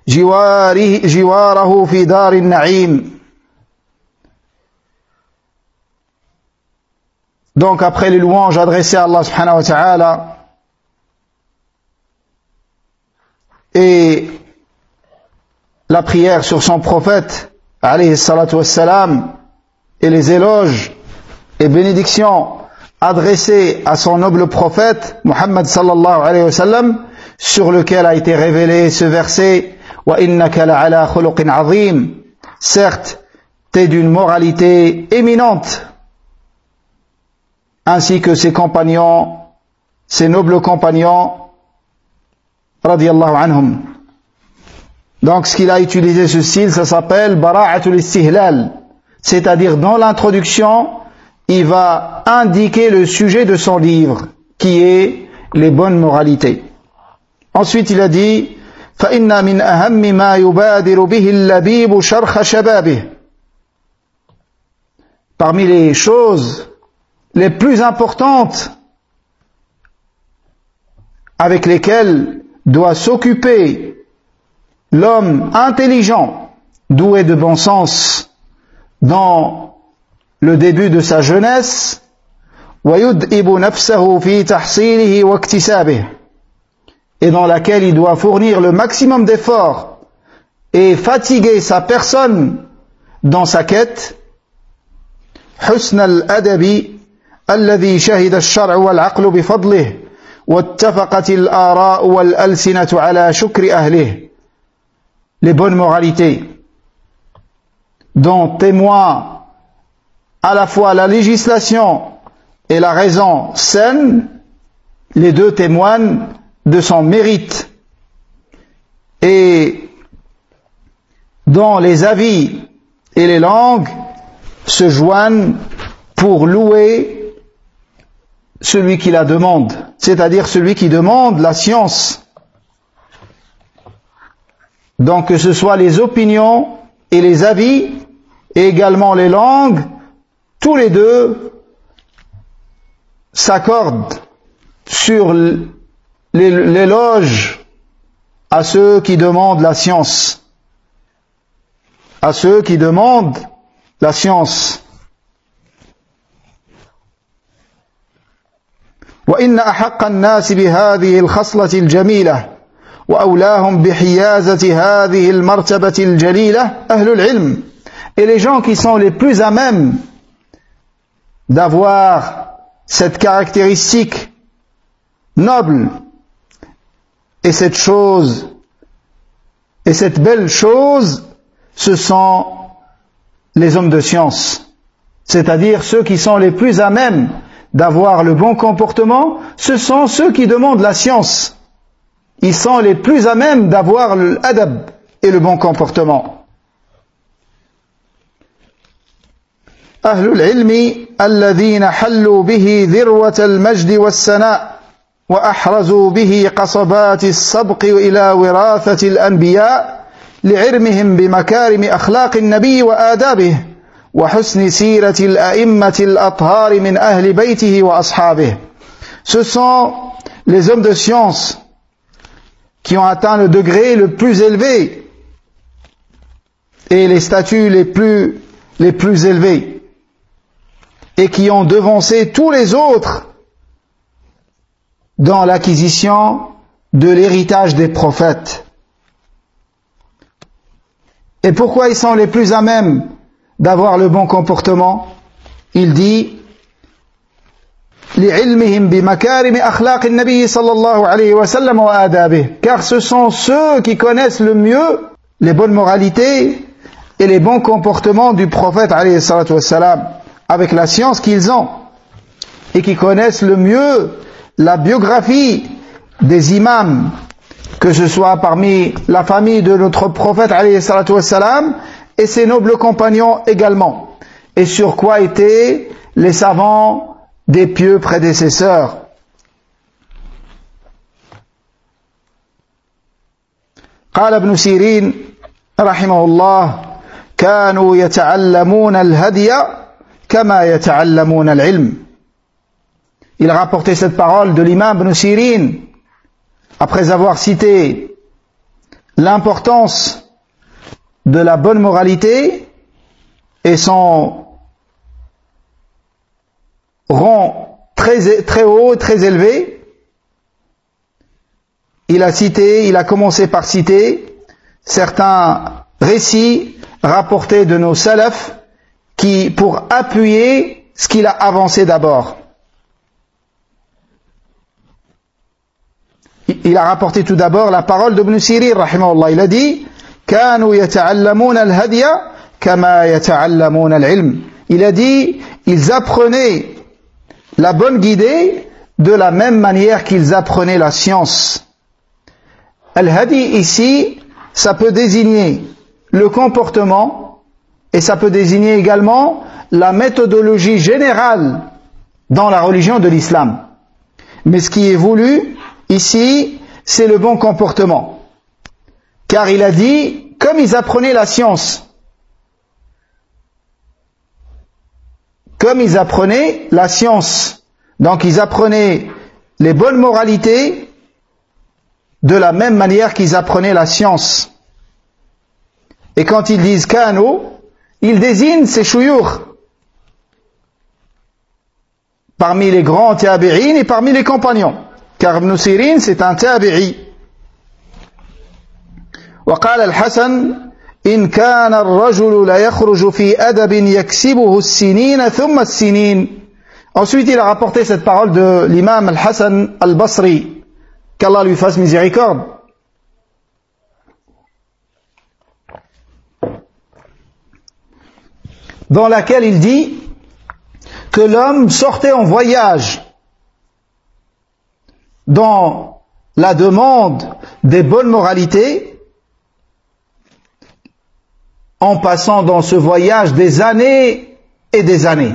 جواره في دار النعيم. Donc après les louanges adressées à Allah subhanahu wa ta'ala et la prière sur son prophète alayhi salatu wassalam et les éloges et bénédictions adressées à son noble prophète Muhammad sallallahu alayhi wa sallam, sur lequel a été révélé ce verset wa innaka la'ala khuluqin azim, certes t'es d'une moralité éminente, ainsi que ses compagnons, ses nobles compagnons radiyallahu anhum. Donc ce qu'il a utilisé ce style, ça s'appelle bara'atul istihlal, c'est-à-dire dans l'introduction il va indiquer le sujet de son livre qui est les bonnes moralités. Ensuite il a dit فَإِنَّ مِنْ أَهَمِّ مَا يُبَادِرُ بِهِ اللَّبِيبُ شَرْخَ شَبَابِهِ, parmi les choses les plus importantes avec lesquels doit s'occuper l'homme intelligent, doué de bon sens, dans le début de sa jeunesse, وَيُدْئِبُ نَفْسَهُ فِي تَحْصِيلِهِ وَاكْتِسَابِهِ, et dans laquelle il doit fournir le maximum d'efforts et fatiguer sa personne dans sa quête. حسن الأدب الذي شهد الشرع والعقل بفضله واتفقت الآراء والألسنة على شكر أهله. Les bonnes moralités dont témoin à la fois la législation et la raison saine, les deux témoignent de son mérite, et dont les avis et les langues se joignent pour louer celui qui la demande, c'est-à-dire celui qui demande la science. Donc que ce soit les opinions et les avis, et également les langues, tous les deux s'accordent sur l'éloge à ceux qui demandent la science. À ceux qui demandent la science. وإن أحق الناس بهذه الخصلة الجميلة وأولاهم بحيازة هذه المرتبة الجليلة أهل العلم. Et les gens qui sont les plus à même d'avoir cette caractéristique noble et cette chose et cette belle chose, ce sont les hommes de science, c'est-à-dire ceux qui sont les plus à même d'avoir le bon comportement, ce sont ceux qui demandent la science. Ils sont les plus à même d'avoir l'adab et le bon comportement. أهل العلم الذين حلوا به ذروة المجد والسناء وأحرزوا به قصبات السبق إلى وراثة الأنبياء لعلمهم بمكارم أخلاق النبي وآدابه وحسن سيرة الأئمة الأطهار من أهل بيته وأصحابه. Ce sont les hommes de science qui ont atteint le degré le plus élevé et les statuts les plus élevés, et qui ont devancé tous les autres dans l'acquisition de l'héritage des prophètes. Et pourquoi ils sont les plus à même d'avoir le bon comportement? Il dit لِعِلْمِهِمْ بِمَكَارِمِ أَخْلَاقِ النَّبِيِّ صلى الله عليه وسلم وآدابه, car ce sont ceux qui connaissent le mieux les bonnes moralités et les bons comportements du prophète alayhi salatu wassalam, avec la science qu'ils ont, et qui connaissent le mieux la biographie des imams, que ce soit parmi la famille de notre prophète alayhi salatu wassalam et ses nobles compagnons également, et sur quoi étaient les savants des pieux prédécesseurs. قال ابن سيرين رحمه الله كانوا يتعلمون الهدي كما يتعلمون العلم. Il rapportait cette parole de l'imam Ibn Sirin après avoir cité l'importance de la bonne moralité et son rang très haut, très élevé. Il a commencé par citer certains récits rapportés de nos salafs pour appuyer ce qu'il a avancé d'abord. Il a rapporté tout d'abord la parole d'Ibn Sirin rahimahullah. Il a dit كانوا يتعلمون الهدي كما يتعلمون العلم. Il a dit ils apprenaient la bonne guidée de la même manière qu'ils apprenaient la science. Al-hadi ici, ça peut désigner le comportement et ça peut désigner également la méthodologie générale dans la religion de l'islam. Mais ce qui est voulu ici, c'est le bon comportement. Car il a dit, comme ils apprenaient la science, donc ils apprenaient les bonnes moralités de la même manière qu'ils apprenaient la science. Et quand ils disent kanu, ils désignent ces shuyukh parmi les grands tabi'in et parmi les compagnons. Car Ibn Sirin, c'est un tabi'i. وقال الحسن إن كان الرجل لا يخرج في أدب يكسبه السنين ثم السنين. Ensuite, il a rapporté cette parole de l'imam al-Hassan al-Basri, qu'Allah lui fasse miséricorde. Dans laquelle il dit que l'homme sortait en voyage dans la demande des bonnes moralités, en passant dans ce voyage des années et des années.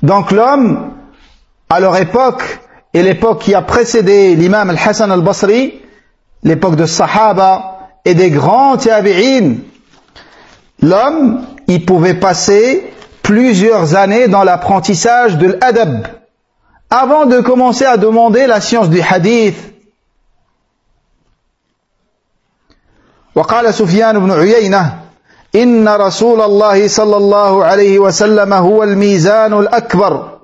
Donc l'homme, à leur époque, et l'époque qui a précédé l'imam al-Hassan al-Basri, l'époque de Sahaba et des grands tabi'in, l'homme, il pouvait passer plusieurs années dans l'apprentissage de l'adab, avant de commencer à demander la science du hadith. وقال سفيان بن عيينة إن رسول الله صلى الله عليه وسلم هو الميزان الأكبر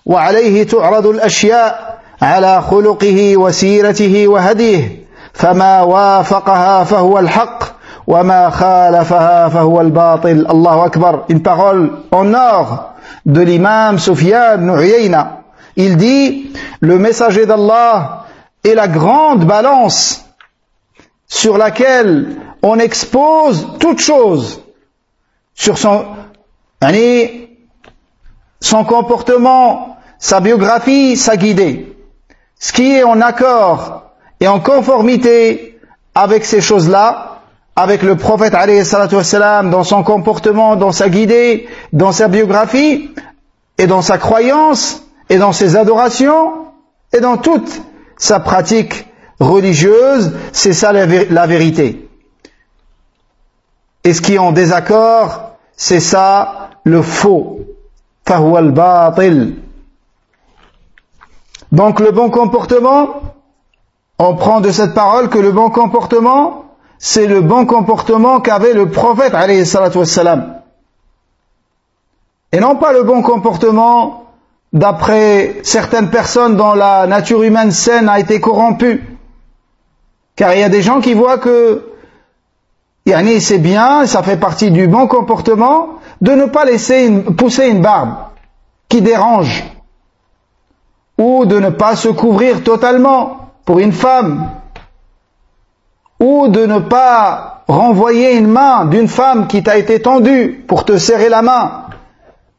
وعليه تعرض الأشياء على خلقه وسيرته وهديه فما وافقها فهو الحق وما خالفها فهو الباطل. الله أكبر. Une parole en or de l'imam Sufyan ibn Uyayna. Il dit, le messager d'Allah est la grande balance sur laquelle on expose toute chose, sur son comportement, sa biographie, sa guidée. Ce qui est en accord et en conformité avec ces choses-là, avec le prophète alayhi salatu wassalam, dans son comportement, dans sa guidée, dans sa biographie, et dans sa croyance, et dans ses adorations, et dans toute sa pratique religieuse, c'est ça la vérité. Et ce qui est en désaccord, c'est ça le faux. فَهُوَ الْبَاطِلِ. Donc le bon comportement, on prend de cette parole que le bon comportement, c'est le bon comportement qu'avait le prophète alayhi salatu wassalam. Et non pas le bon comportement d'après certaines personnes dont la nature humaine saine a été corrompue. Car il y a des gens qui voient que c'est bien, ça fait partie du bon comportement de ne pas laisser pousser une barbe qui dérange, ou de ne pas se couvrir totalement pour une femme, ou de ne pas renvoyer une main d'une femme qui t'a été tendue pour te serrer la main,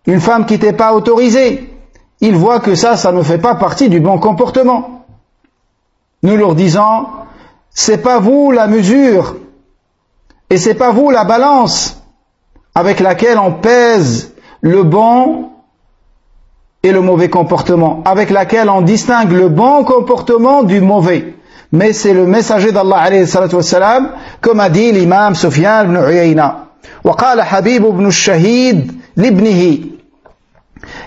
une femme qui t'est pas autorisée. Ils voient que ça ne fait pas partie du bon comportement. Nous leur disons, c'est pas vous la mesure, et c'est pas vous la balance avec laquelle on pèse le bon et le mauvais comportement, avec laquelle on distingue le bon comportement du mauvais. Mais c'est le messager d'Allah alayhi salatu wassalam, comme a dit l'imam Sufyan ibn Uyayna. وقال حبيب بن الشهيد لابنه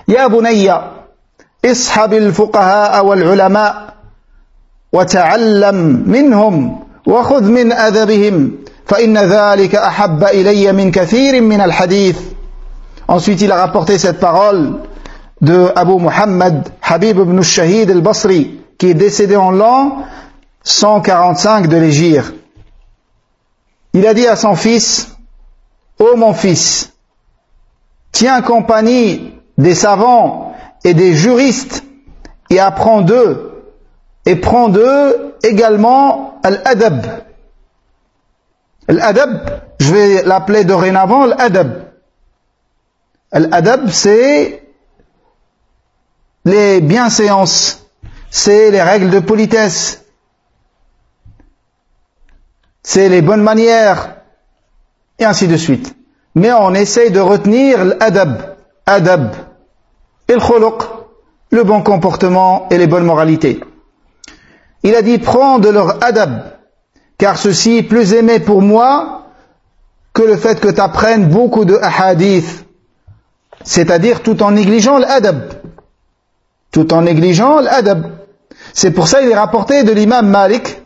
يا بني اصحب الفقهاء والعلماء وتعلم منهم وخذ من أدبهم فإن ذلك أحب إلي من كثير من الحديث. Ensuite il a rapporté cette parole de Abu Muhammad Habib ibn al-Shahid al-Basri, qui est décédé en l'an 145 de l'Hégire. Il a dit à son fils, ô mon fils, tiens compagnie des savants et des juristes et apprends d'eux, et prends d'eux également l'adab. L'adab, je vais l'appeler dorénavant l'adab. L'adab, c'est les bienséances, c'est les règles de politesse, c'est les bonnes manières, et ainsi de suite. Mais on essaye de retenir l'adab, adab, et le khuluq, le bon comportement et les bonnes moralités. Il a dit, prends de leur adab, car ceci est plus aimé pour moi que le fait que tu apprennes beaucoup de hadith, c'est-à-dire tout en négligeant l'adab. Tout en négligeant l'adab. C'est pour ça qu'il est rapporté de l'imam Malik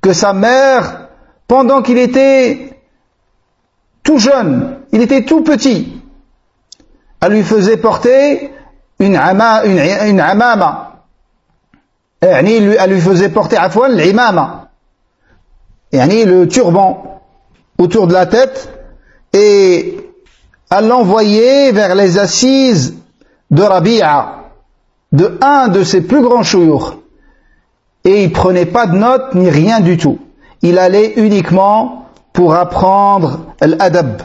que sa mère, pendant qu'il était tout jeune, il était tout petit, elle lui faisait porter une amama. Elle lui faisait porter l'imama, le turban autour de la tête, et elle l'envoyait vers les assises de Rabi'a, de un de ses plus grands chouyours. Et il prenait pas de notes ni rien du tout. Il allait uniquement pour apprendre l'adab.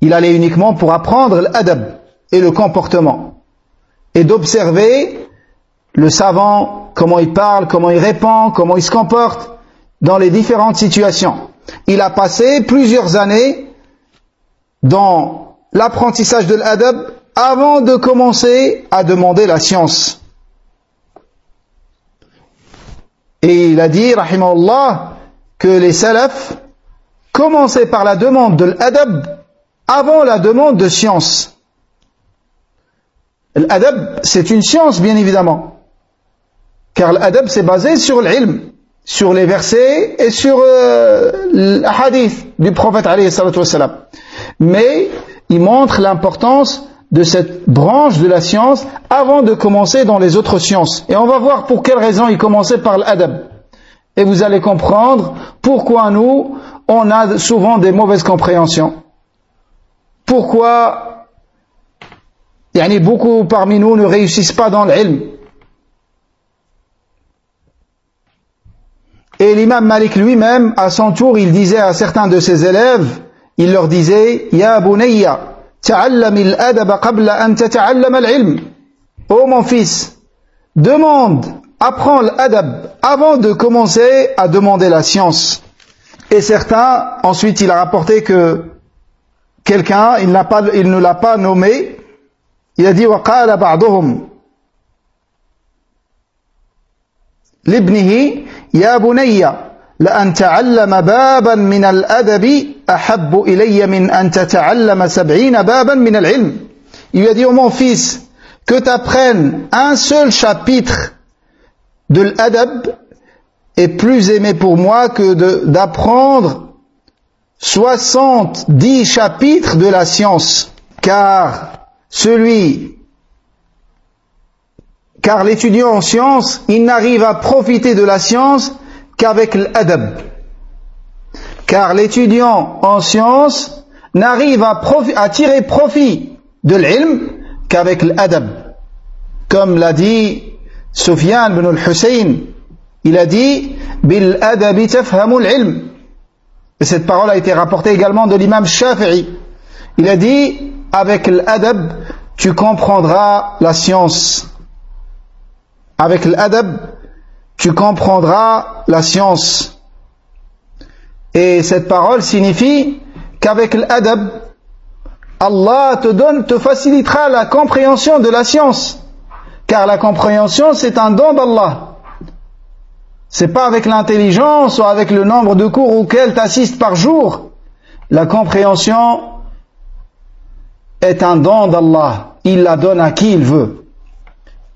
Il allait uniquement pour apprendre l'adab et le comportement. Et d'observer le savant, comment il parle, comment il répond, comment il se comporte dans les différentes situations. Il a passé plusieurs années dans l'apprentissage de l'adab avant de commencer à demander la science. Et il a dit, rahimahullah, que les salafs commençaient par la demande de l'adab avant la demande de science. L'adab, c'est une science, bien évidemment. Car l'adab, c'est basé sur l'ilm, sur les versets et sur le hadith du prophète, alayhi salatu wassalam. Mais il montre l'importance de cette branche de la science avant de commencer dans les autres sciences. Et on va voir pour quelle raison il commençait par l'adab. Et vous allez comprendre pourquoi nous, on a souvent des mauvaises compréhensions. Pourquoi beaucoup parmi nous ne réussissent pas dans l'ilm. Et l'imam Malik lui-même, à son tour, il disait à certains de ses élèves, il leur disait, Ya bunayya, ta'allam al-adab qabla an tata'allam al-ilm. Oh mon fils, apprends l'adab avant de commencer à demander la science. Et certains, ensuite il a rapporté que quelqu'un, il ne l'a pas nommé, il a dit, wa qala ba'duhum libnihi, ya bunayya, la an ta'allama baban min al-adabi ahabbu ilayya min an tata'allama 70 baban min al-ilm. Il lui a dit, oh mon fils, que tu apprennes un seul chapitre de l'adab est plus aimé pour moi que d'apprendre 70 chapitres de la science. Car l'étudiant en science, il n'arrive à profiter de la science qu'avec l'adab. Car l'étudiant en science n'arrive à tirer profit de l'ilm qu'avec l'adab. Comme l'a dit Sufyan ibn al-Hussein, il a dit bil adabi tafhamu al-ilm. Et cette parole a été rapportée également de l'imam Shafi'i. Il a dit avec l'adab tu comprendras la science. Avec l'adab tu comprendras la science. Et cette parole signifie qu'avec l'adab Allah te facilitera la compréhension de la science. Car la compréhension, c'est un don d'Allah. C'est pas avec l'intelligence ou avec le nombre de cours auxquels tu assistes par jour. La compréhension est un don d'Allah. Il la donne à qui il veut.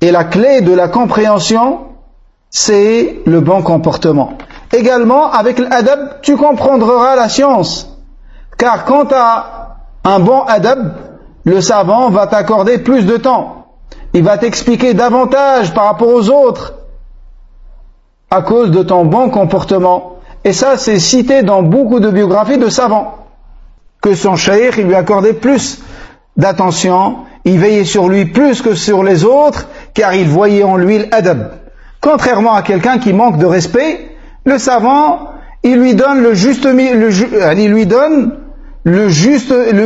Et la clé de la compréhension, c'est le bon comportement. Également, avec l'adab, tu comprendras la science. Car quand tu as un bon adab, le savant va t'accorder plus de temps. Il va t'expliquer davantage par rapport aux autres à cause de ton bon comportement. Et ça, c'est cité dans beaucoup de biographies de savants. Que son cheikh, il lui accordait plus d'attention, il veillait sur lui plus que sur les autres, car il voyait en lui l'adab. Contrairement à quelqu'un qui manque de respect, le savant, il lui donne le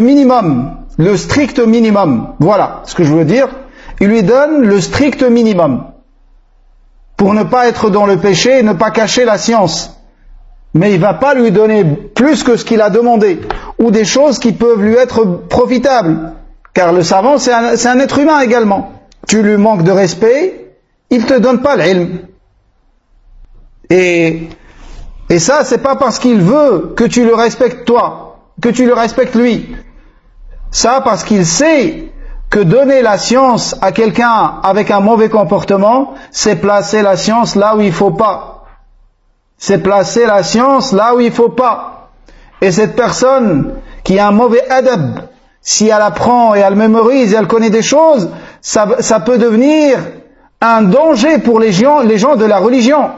minimum, le strict minimum. Voilà ce que je veux dire. Il lui donne le strict minimum pour ne pas être dans le péché et ne pas cacher la science. Mais il ne va pas lui donner plus que ce qu'il a demandé ou des choses qui peuvent lui être profitables. Car le savant, c'est un être humain également. Tu lui manques de respect, il ne te donne pas l'ilm. Et ça, c'est pas parce qu'il veut que tu le respectes toi, que tu le respectes lui. Ça, parce qu'il sait que donner la science à quelqu'un avec un mauvais comportement, c'est placer la science là où il ne faut pas. c'est placer la science là où il ne faut pas. Et cette personne qui a un mauvais adab, si elle apprend et elle mémorise et elle connaît des choses, ça peut devenir un danger pour les gens de la religion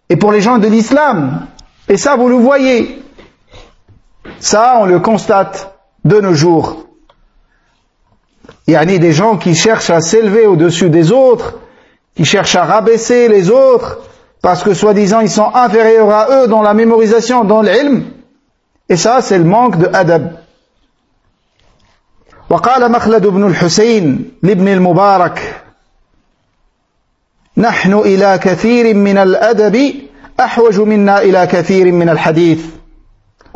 et pour les gens de l'islam. Et ça, vous le voyez. Ça, on le constate de nos jours. Il y a des gens qui cherchent à s'élever au-dessus des autres, qui cherchent à rabaisser les autres, parce que soi-disant ils sont inférieurs à eux dans la mémorisation, dans l'ilm. Et ça, c'est le manque de adab. وقال مخلد بن الحسين لابن المبارك نحن إلى كثير من الأدب أحوج منا إلى كثير من الحديث.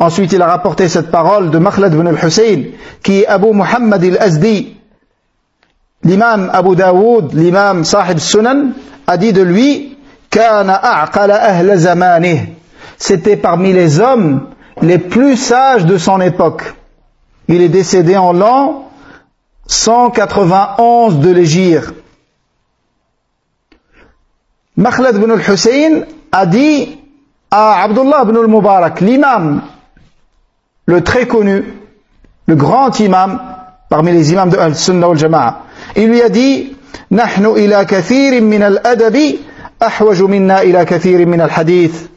Ensuite, il a rapporté cette parole de Makhlad ibn al-Hussein, qui est Abu Muhammad al-Azdi. L'imam Abu Daoud, l'imam Sahib Sunan, a dit de lui, Kana a'qala ahla zamanih. C'était parmi les hommes les plus sages de son époque. Il est décédé en l'an 191 de l'Hégire. Makhlad ibn al-Hussein a dit à Abdullah ibn al-Mubarak, l'imam, le très connu, le grand imam parmi les imams de Al-Sunnah wal-Jama'a, il lui a dit Nahnu ila kathirin min al-adabi ahwaju minna ila kathirin min al-hadith.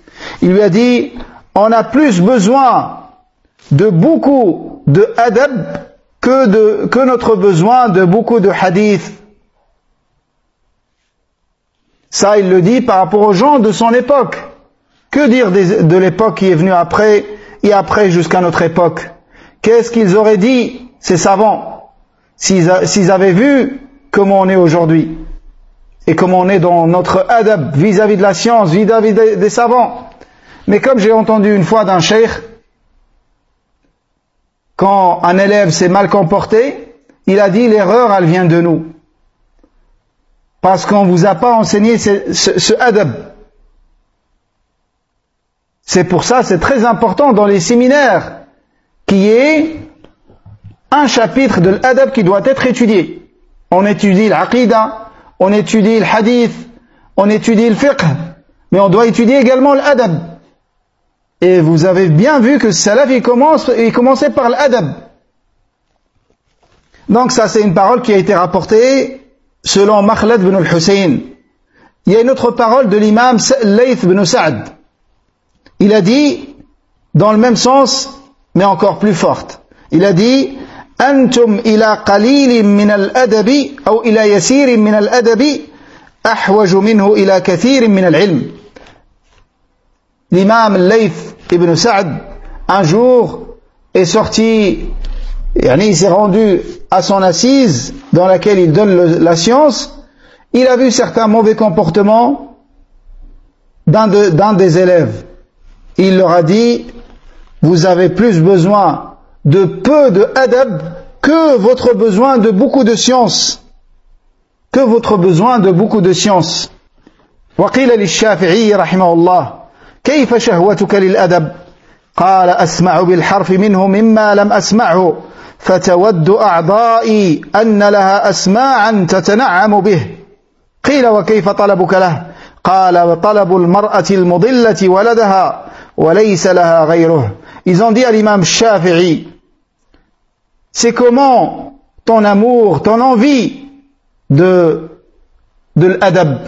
Il lui a dit on a plus besoin de beaucoup de adab que notre besoin de beaucoup de hadith. Ça, il le dit par rapport aux gens de son époque. Que dire de l'époque qui est venue après et après jusqu'à notre époque? Qu'est-ce qu'ils auraient dit, ces savants, s'ils avaient vu comment on est aujourd'hui et comment on est dans notre adab vis-à-vis de la science, vis-à-vis des savants? Mais comme j'ai entendu une fois d'un cheikh, quand un élève s'est mal comporté, il a dit l'erreur, elle vient de nous. Parce qu'on ne vous a pas enseigné ce adab. C'est pour ça, c'est très important dans les séminaires, qu'il y ait un chapitre de l'adab qui doit être étudié. On étudie l'aqida, on étudie le hadith, on étudie le fiqh, mais on doit étudier également l'adab. Et vous avez bien vu que le salaf, il commençait par l'adab. Donc ça, c'est une parole qui a été rapportée selon Makhlad ibn al-Hussein. Il y a une autre parole de l'imam Layth ibn Sa'd. Il a dit, dans le même sens, mais encore plus forte. Il a dit, Antum ila qalilin min al-adabi, ou ila yasirin min al-adabi, ahwaju minhu ila kathirin min al-ilm. L'imam Layth ibn Sa'd, un jour, est sorti, il s'est rendu à son assise, dans laquelle il donne la science. Il a vu certains mauvais comportements d'un des élèves. Il leur a dit, vous avez plus besoin de peu de adab que votre besoin de beaucoup de science. Que votre besoin de beaucoup de science. وقيل للشافعي رحمه الله كيف شهوتك للأدب قال أسمع بالحرف منه مما لم أسمعه فتود أعضائي أن لها أسماعا تتنعم به قيل وكيف طلبك له قال طلب المرأة المضلة ولدها وليس لها غيره. Ils ont dit à l'imam Shafi'i, c'est comment ton amour, ton envie de l'adab?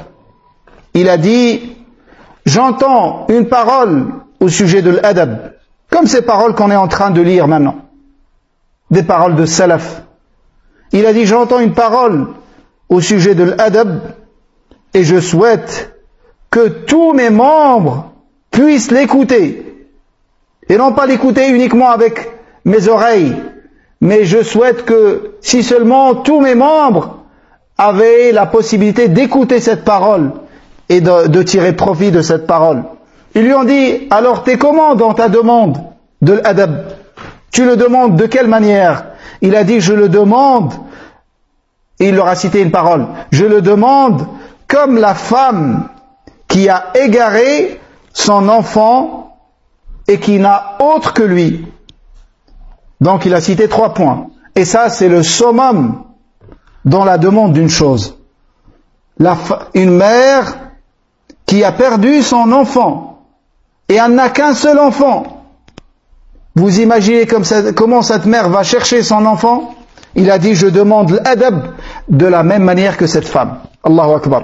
Il a dit, j'entends une parole au sujet de l'adab, comme ces paroles qu'on est en train de lire maintenant, des paroles de salaf. Il a dit, j'entends une parole au sujet de l'adab et je souhaite que tous mes membres puissent l'écouter. Et non pas l'écouter uniquement avec mes oreilles, mais je souhaite que si seulement tous mes membres avaient la possibilité d'écouter cette parole et de tirer profit de cette parole. Ils lui ont dit, alors t'es comment dans ta demande de l'adab? Tu le demandes de quelle manière? Il a dit, je le demande, et il leur a cité une parole, je le demande comme la femme qui a égaré son enfant et qui n'a autre que lui. Donc il a cité 3 points. Et ça, c'est le summum dans la demande d'une chose. Une mère qui a perdu son enfant et elle n'a qu'un seul enfant. Vous imaginez comment cette mère va chercher son enfant? Il a dit, je demande l'adab de la même manière que cette femme. Allahu Akbar.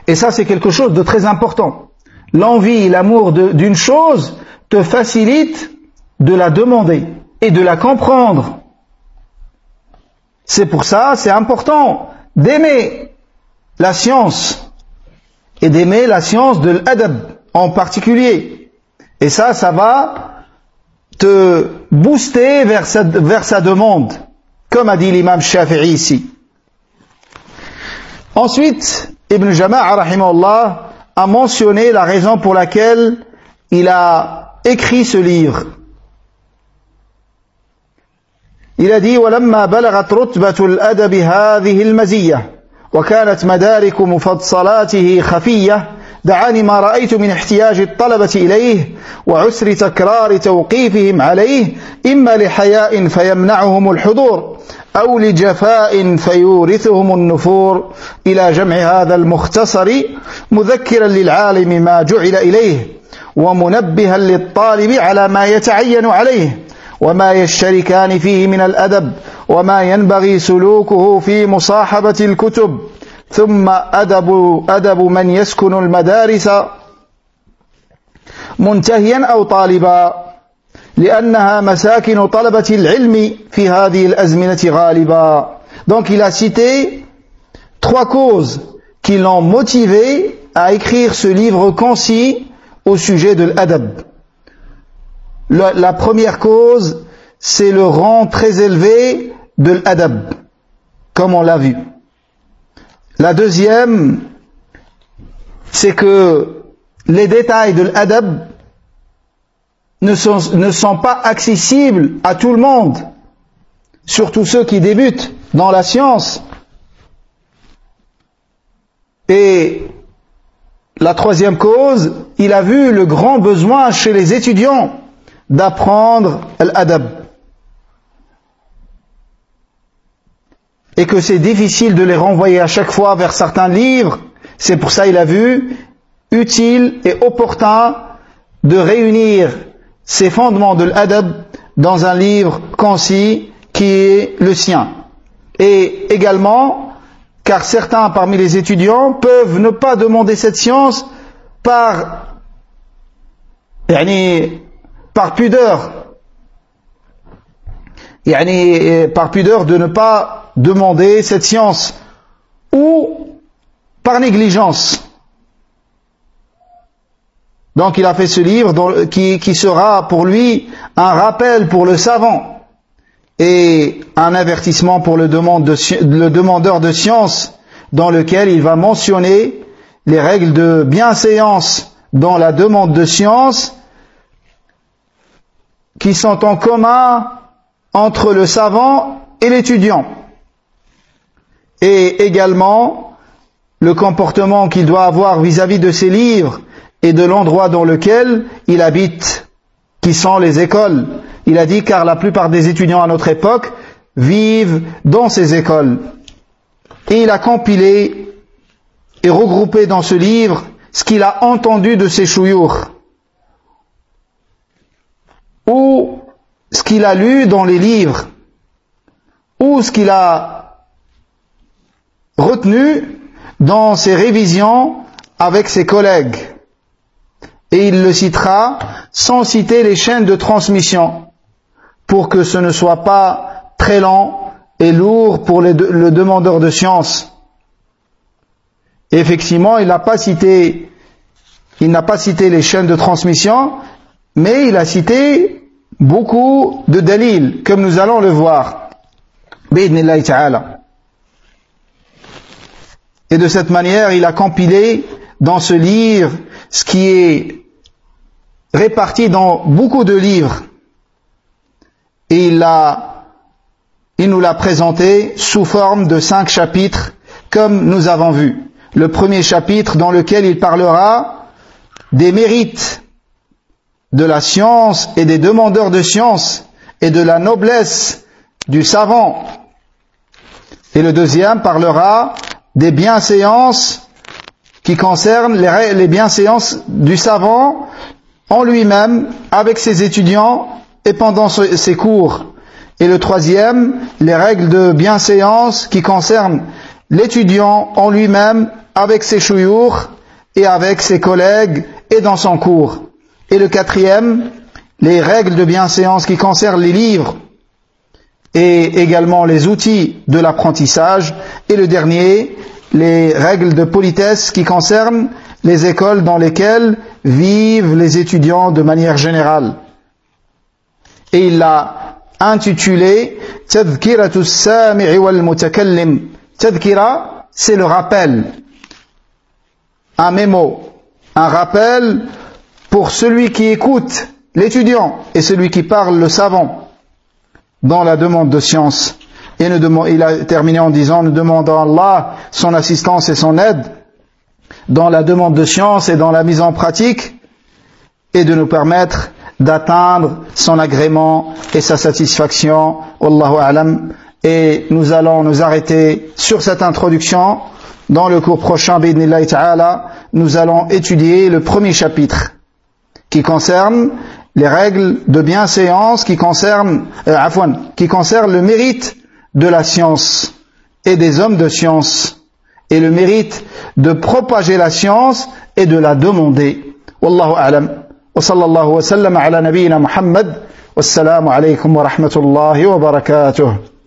Et ça, c'est quelque chose de très important. L'envie, l'amour d'une chose te facilite de la demander et de la comprendre. C'est pour ça, c'est important d'aimer la science et d'aimer la science de l'adab en particulier. Et ça va te booster vers sa demande, comme a dit l'imam Shafi'i ici. Ensuite, Ibn Jama'a rahimahullah a mentionné la raison pour laquelle il a écrit ce livre. Il a dit ولما بلغت رتبة الأدب هذه المزية وكانت مدارك مفصلاته خفية دعاني ما رأيت من احتياج الطلبة إليه وعسر تكرار توقيفهم عليه إما لحياء فيمنعهم الحضور أو لجفاء فيورثهم النفور إلى جمع هذا المختصر مذكرا للعالم ما جعل إليه ومنبها للطالب على ما يتعين عليه وما يشتركان فيه من الأدب وما ينبغي سلوكه في مصاحبة الكتب ثم أدب من يسكن المدارس منتهيا أو طالبا لأنها مساكن طلبة العلم في هذه الأزمنة غالبا. Donc il a cité 3 causes qui l'ont motivé à écrire ce livre concis au sujet de l'adab. La première cause, c'est le rang très élevé de l'adab, comme on l'a vu. La deuxième, c'est que les détails de l'adab ne sont pas accessibles à tout le monde, surtout ceux qui débutent dans la science. Et la troisième cause, il a vu le grand besoin chez les étudiants d'apprendre l'adab. Et que c'est difficile de les renvoyer à chaque fois vers certains livres. C'est pour ça qu'il a vu utile et opportun de réunir ces fondements de l'adab dans un livre concis qui est le sien. Et également, car certains parmi les étudiants peuvent ne pas demander cette science par pudeur. Par pudeur de ne pas demander cette science ou par négligence. Donc il a fait ce livre qui sera pour lui un rappel pour le savant et un avertissement pour le demandeur de science, dans lequel il va mentionner les règles de bienséance dans la demande de science qui sont en commun entre le savant et l'étudiant, et également le comportement qu'il doit avoir vis-à-vis de ses livres et de l'endroit dans lequel il habite, qui sont les écoles. Il a dit, car la plupart des étudiants à notre époque vivent dans ces écoles. Et il a compilé et regroupé dans ce livre ce qu'il a entendu de ses chouyours, ou ce qu'il a lu dans les livres, ou ce qu'il a retenu dans ses révisions avec ses collègues. Et il le citera sans citer les chaînes de transmission, pour que ce ne soit pas très lent et lourd pour le demandeur de science. Et effectivement, il n'a pas cité les chaînes de transmission, mais il a cité beaucoup de dalil, comme nous allons le voir. Bi'idhnillahi ta'ala. Et de cette manière, il a compilé dans ce livre ce qui est réparti dans beaucoup de livres. Et il nous l'a présenté sous forme de 5 chapitres, comme nous avons vu. Le premier chapitre dans lequel il parlera des mérites de la science et des demandeurs de science et de la noblesse du savant. Et le deuxième parlera des bienséances qui concerne les bienséances du savant en lui-même, avec ses étudiants et pendant ses cours. Et le troisième, les règles de bienséance qui concernent l'étudiant en lui-même, avec ses chouyours et avec ses collègues et dans son cours. Et le quatrième, les règles de bienséance qui concernent les livres et également les outils de l'apprentissage. Et le dernier, les règles de politesse qui concernent les écoles dans lesquelles vivent les étudiants de manière générale. Et il l'a intitulé Tadhkiratu as-sami'i wal mutakallim. Tadhkira, c'est le rappel, un mémo, un rappel pour celui qui écoute, l'étudiant, et celui qui parle, le savant, dans la demande de science. Et il a terminé en disant, nous demandons à Allah son assistance et son aide dans la demande de science et dans la mise en pratique, et de nous permettre d'atteindre son agrément et sa satisfaction. Wallahu a'lam. Et nous allons nous arrêter sur cette introduction. Dans le cours prochain, bi'idhnillahi ta'ala, nous allons étudier le premier chapitre qui concerne les règles de bienséance, qui concerne le mérite de la science et des hommes de science, et le mérite de propager la science et de la demander. Wallahu a'lam. Wa sallallahu wa sallam ala nabiyyina Muhammad. Wassalamu alaykum wa rahmatullahi wa barakatuh.